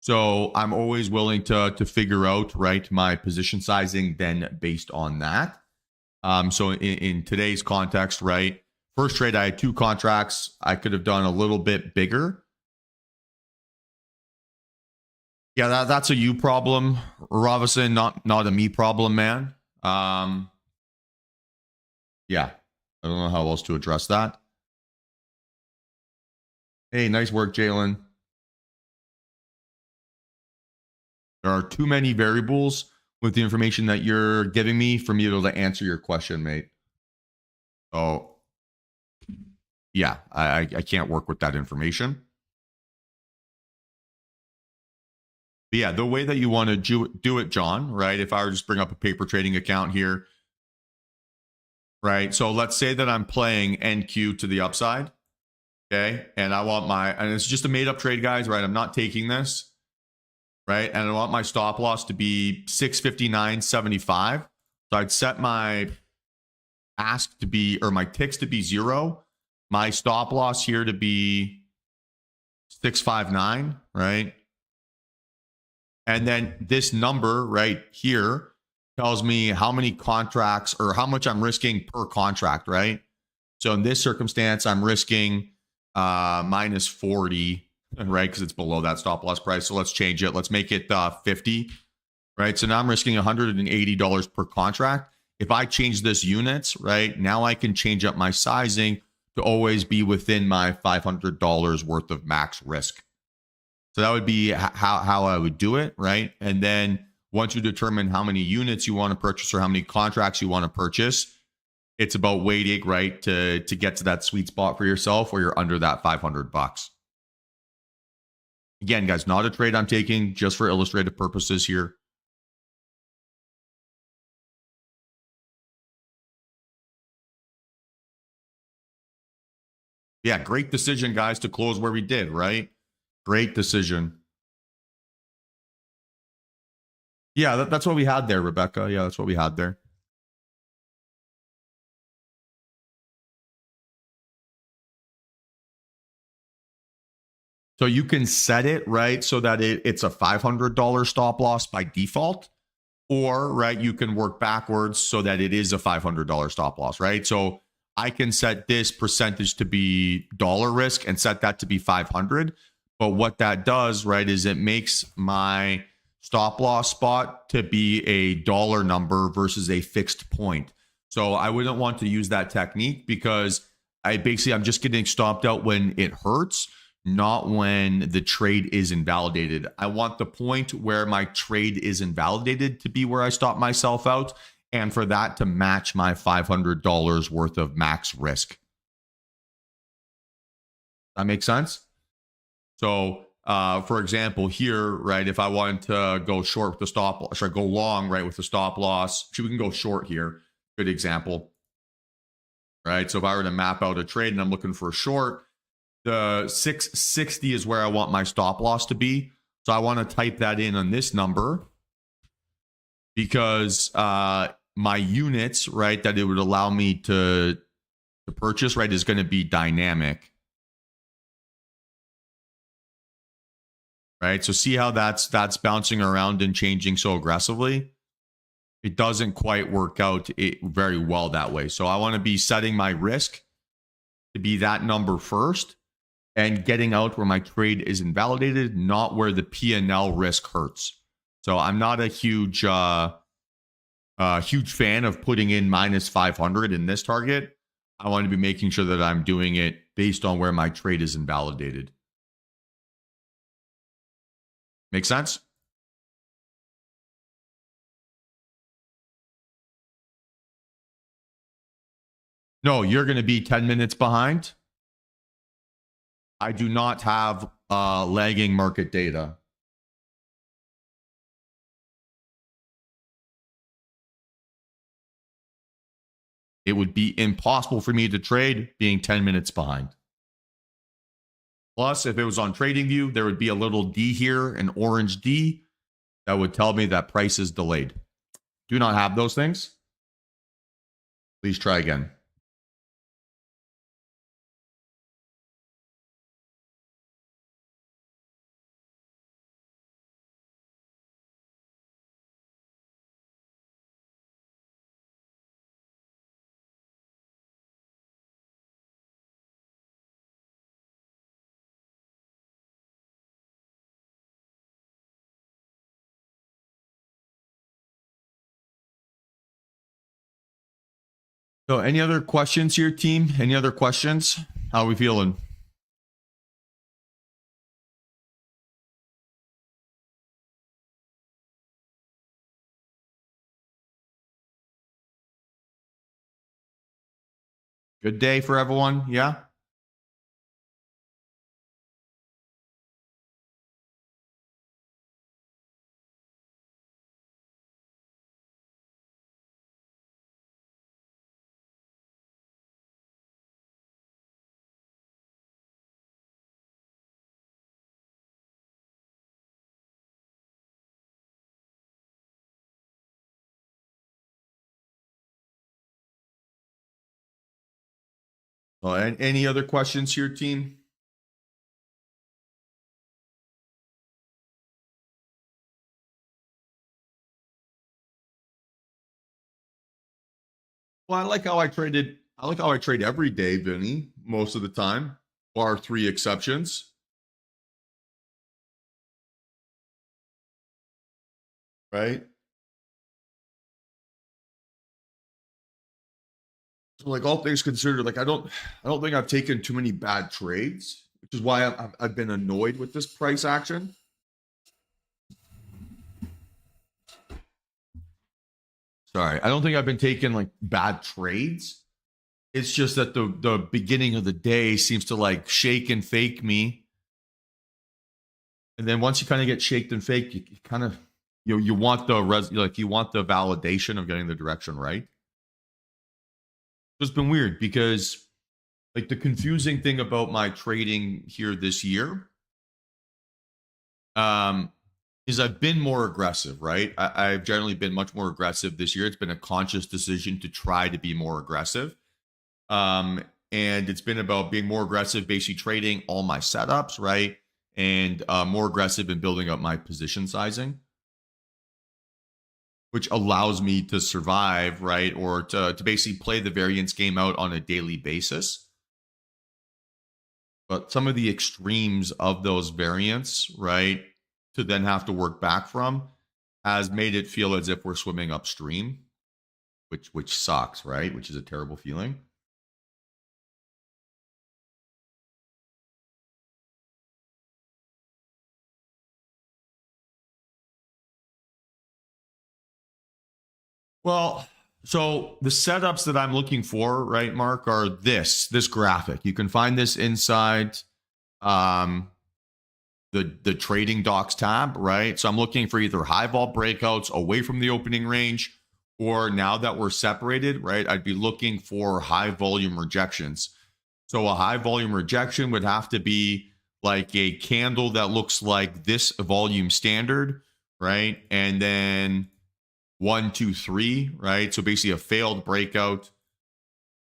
So I'm always willing to figure out, right, my position sizing then based on that. So in today's context, right, first trade, I had 2 contracts. I could have done a little bit bigger. Yeah, that's a you problem, Robinson, not a me problem, man. Yeah, I don't know how else to address that. Hey, nice work, Jalen. There are too many variables with the information that you're giving me for me to be able to answer your question, mate. So, yeah, I can't work with that information. But yeah, the way that you want to do it, John, right? If I were to just bring up a paper trading account here, right? So let's say that I'm playing NQ to the upside. Okay. And I want and it's just a made up trade, guys, right? I'm not taking this, right? And I want my stop loss to be 659.75. So I'd set my ask to be, or my ticks to be 0. My stop loss here to be 659, right? And then this number right here tells me how many contracts or how much I'm risking per contract, right? So in this circumstance, I'm risking minus 40, right? Because it's below that stop loss price. So let's change it. Let's make it 50, right? So now I'm risking $180 per contract. If I change this units, right, now I can change up my sizing to always be within my $500 worth of max risk. So that would be how I would do it, right? And then once you determine how many units you want to purchase or how many contracts you want to purchase, it's about waiting, right, to get to that sweet spot for yourself where you're under that $500. Again, guys, not a trade I'm taking, just for illustrative purposes here. Yeah, great decision, guys, to close where we did, right? Great decision. Yeah, that's what we had there, Rebecca. Yeah, that's what we had there. So you can set it, right, so that it's a $500 stop loss by default, or, right, you can work backwards so that it is a $500 stop loss, right? So I can set this percentage to be dollar risk and set that to be 500. But what that does, right, is it makes my stop loss spot to be a dollar number versus a fixed point. So I wouldn't want to use that technique because I'm just getting stopped out when it hurts, not when the trade is invalidated. I want the point where my trade is invalidated to be where I stop myself out, and for that to match my $500 worth of max risk. That makes sense? So, for example, here, right, if I wanted to go short with the stop loss, or go long, right, with the stop loss, we can go short here. Good example, right? So if I were to map out a trade and I'm looking for a short, the 660 is where I want my stop loss to be. So I want to type that in on this number because my units, right, that it would allow me to purchase, right, is going to be dynamic. Right? So see how that's bouncing around and changing so aggressively? It doesn't quite work out very well that way. So I want to be setting my risk to be that number first and getting out where my trade is invalidated, not where the P&L risk hurts. So I'm not a huge fan of putting in minus 500 in this target. I want to be making sure that I'm doing it based on where my trade is invalidated. Make sense? No, you're going to be 10 minutes behind. I do not have lagging market data. It would be impossible for me to trade being 10 minutes behind. Plus, if it was on TradingView, there would be a little D here, an orange D, that would tell me that price is delayed. Do not have those things. Please try again. So, any other questions here, team? Any other questions? How are we feeling? Good day for everyone. Yeah. And any other questions here, team? Well, I like how I traded. I like how I trade every day, Vinny, most of the time, bar three exceptions, right? So, like all things considered, like I don't think I've taken too many bad trades, which is why I've been annoyed with this price action. Sorry, I don't think I've been taking like bad trades. It's just that the beginning of the day seems to like shake and fake me, and then once you kind of get shaked and faked, you kind of you want the you want the validation of getting the direction right. It's been weird because like the confusing thing about my trading here this year um is I've been more aggressive, right? I've generally been much more aggressive this year. It's been a conscious decision to try to be more aggressive. Um, and it's been about being more aggressive, basically trading all my setups, right? And more aggressive in building up my position sizing, which allows me to survive, right? Or to basically play the variance game out on a daily basis. But some of the extremes of those variants, right, to then have to work back from has made it feel as if we're swimming upstream, which sucks, right? Which is a terrible feeling. Well, so the setups that I'm looking for, right, Mark, are this graphic. You can find this inside um the trading docs tab, right? So I'm looking for either high vol breakouts away from the opening range, or now that we're separated, right, I'd be looking for high volume rejections. So a high volume rejection would have to be like a candle that looks like this volume standard, right? And then 1, 2, 3, right? So basically a failed breakout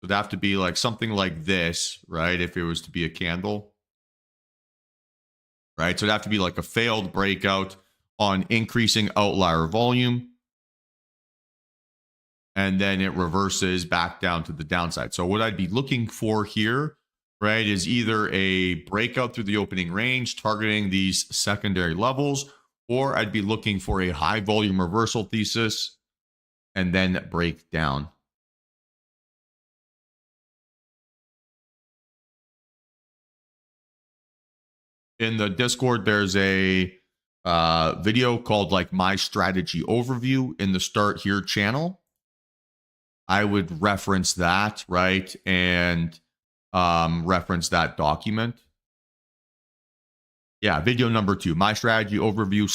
would have to be like something like this, right? If it was to be a candle, right? So it'd have to be like a failed breakout on increasing outlier volume. And then it reverses back down to the downside. So what I'd be looking for here, right, is either a breakout through the opening range targeting these secondary levels, or I'd be looking for a high volume reversal thesis and then break down. In the Discord, there's a video called like my strategy overview in the start here channel. I would reference that, right? And reference that document. Yeah, video number 2, my strategy overview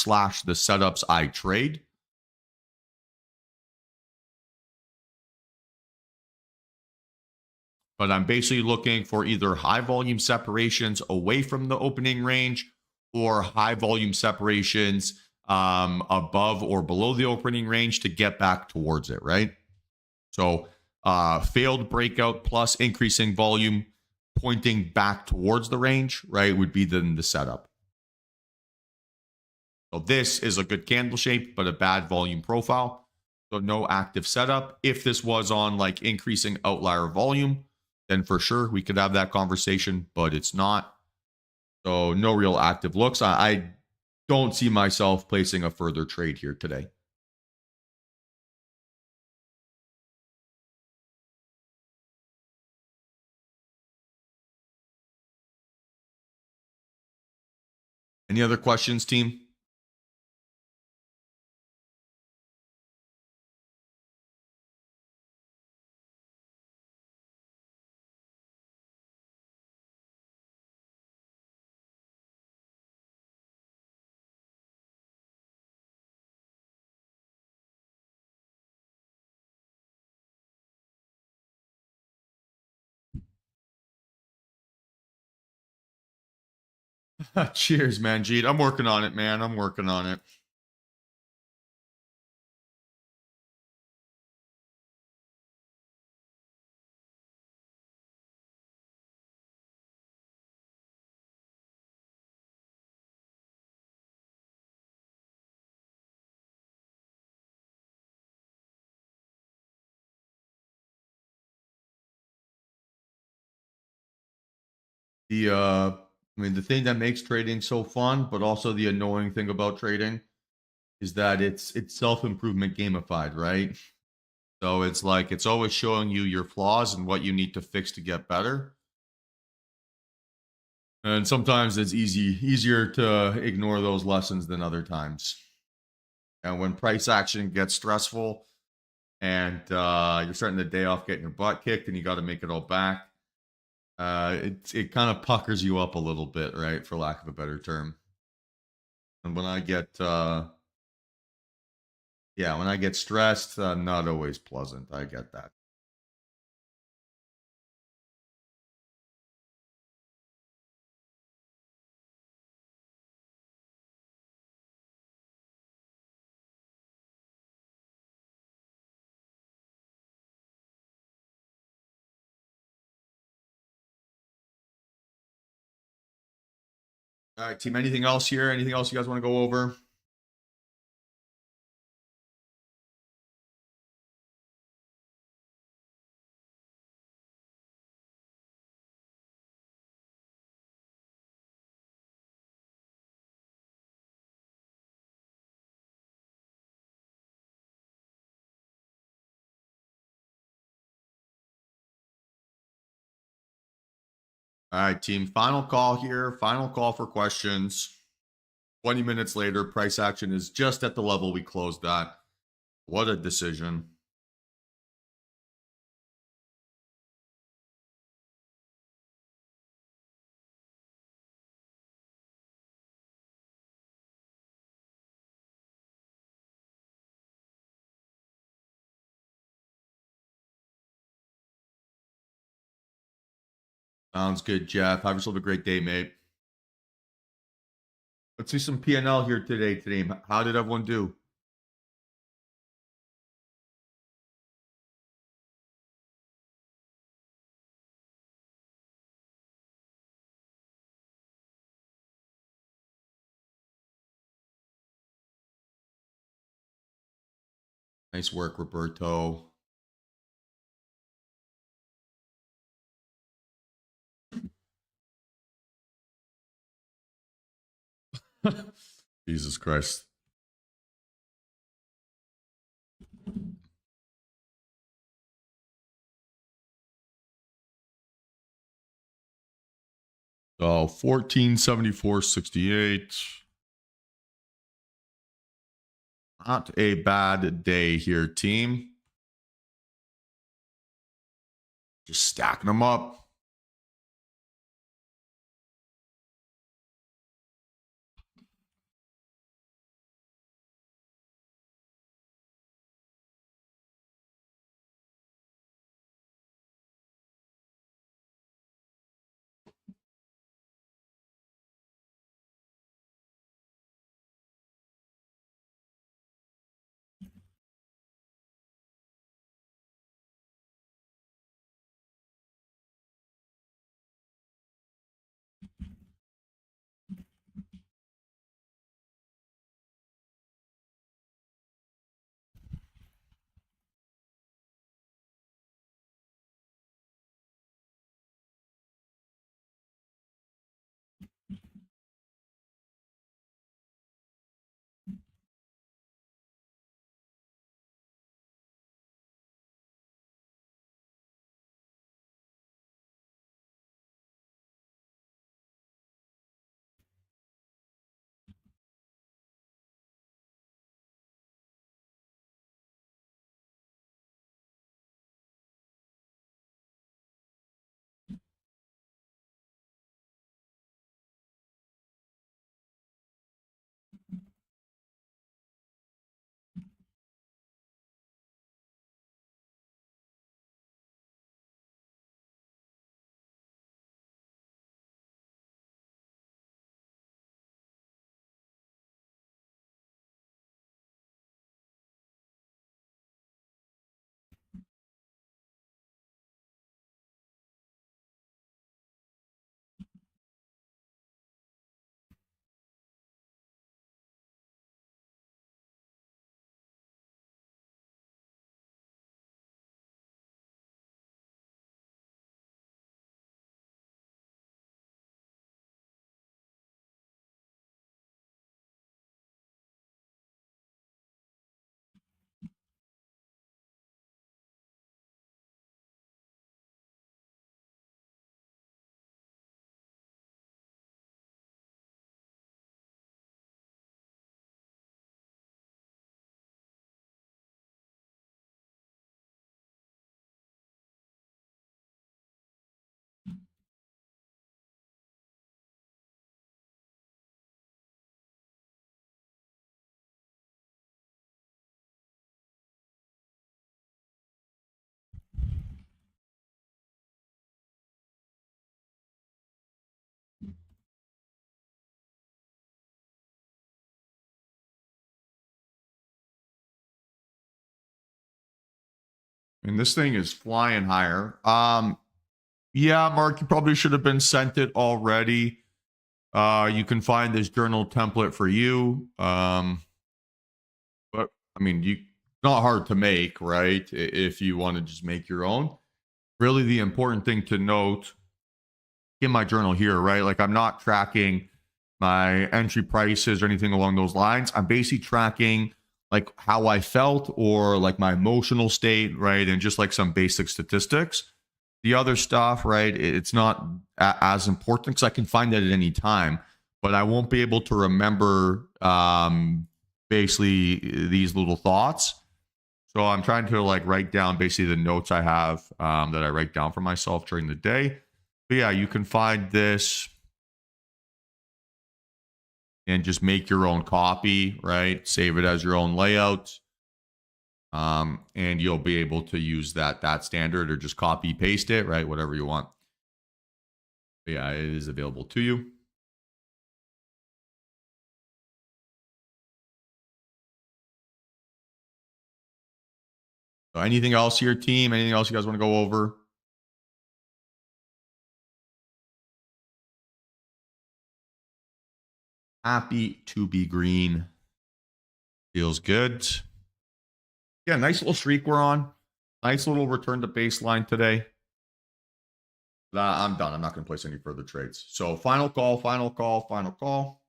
/ the setups I trade. But I'm basically looking for either high volume separations away from the opening range or high volume separations above or below the opening range to get back towards it, right? So failed breakout plus increasing volume pointing back towards the range, right, would be then the setup. So this is a good candle shape, but a bad volume profile. So no active setup. If this was on like increasing outlier volume, then for sure we could have that conversation, but it's not. So no real active looks. I don't see myself placing a further trade here today. Any other questions, team? Cheers, man, Jeet. I'm working on it, man. I'm working on it. The thing that makes trading so fun, but also the annoying thing about trading is that it's self-improvement gamified, right? So it's like it's always showing you your flaws and what you need to fix to get better. And sometimes it's easier to ignore those lessons than other times. And when price action gets stressful and you're starting the day off getting your butt kicked and you got to make it all back, it kind of puckers you up a little bit, right? For lack of a better term. And when I get when I get stressed, not always pleasant. I get that. All right, team. Anything else here? Anything else you guys want to go over? All right, team. Final call here. Final call for questions. 20 minutes later, price action is just at the level we closed at. What a decision. Sounds good, Jeff. Have yourself a great day, mate. Let's see some P&L here today, team. How did everyone do? Nice work, Roberto. Jesus Christ. So 1474.68. Not a bad day here, team. Just stacking them up. And this thing is flying higher. Yeah, Mark, you probably should have been sent it already. You can find this journal template for you. But I mean, not hard to make, right? If you want to just make your own. Really, the important thing to note in my journal here, right? Like, I'm not tracking my entry prices or anything along those lines. I'm basically tracking like how I felt or like my emotional state, right? And just like some basic statistics. The other stuff, right? It's not as important because I can find that at any time, but I won't be able to remember basically these little thoughts. So I'm trying to like write down basically the notes I have that I write down for myself during the day. But yeah, you can find this and just make your own copy, right? Save it as your own layout. And you'll be able to use that standard or just copy paste it, right? Whatever you want. But yeah, it is available to you. So anything else here, team? Anything else you guys want to go over? Happy to be green. Feels good. Yeah, nice little streak we're on. Nice little return to baseline today. I'm done. I'm not going to place any further trades. So final call, final call, final call.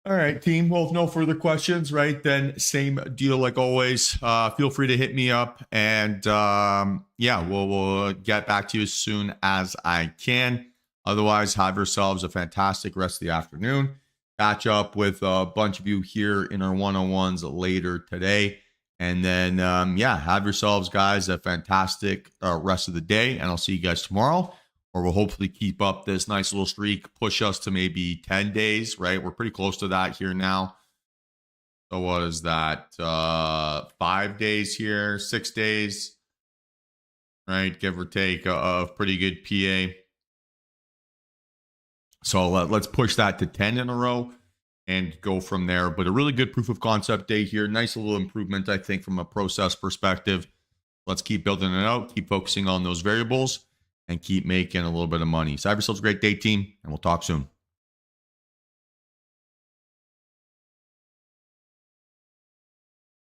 All right, team. Well, if no further questions, right, then same deal like always. Feel free to hit me up, and yeah, we'll get back to you as soon as I can. Otherwise, have yourselves a fantastic rest of the afternoon. Catch up with a bunch of you here in our one-on-ones later today. And then, yeah, have yourselves, guys, a fantastic rest of the day, and I'll see you guys tomorrow. Or we'll hopefully keep up this nice little streak, push us to maybe 10 days, right? We're pretty close to that here now. So what is that? 5 days here, 6 days, right? Give or take a pretty good PA. So let's push that to 10 in a row and go from there. But a really good proof of concept day here. Nice little improvement, I think, from a process perspective. Let's keep building it out, keep focusing on those variables, and keep making a little bit of money. So have yourselves a great day, team, and we'll talk soon.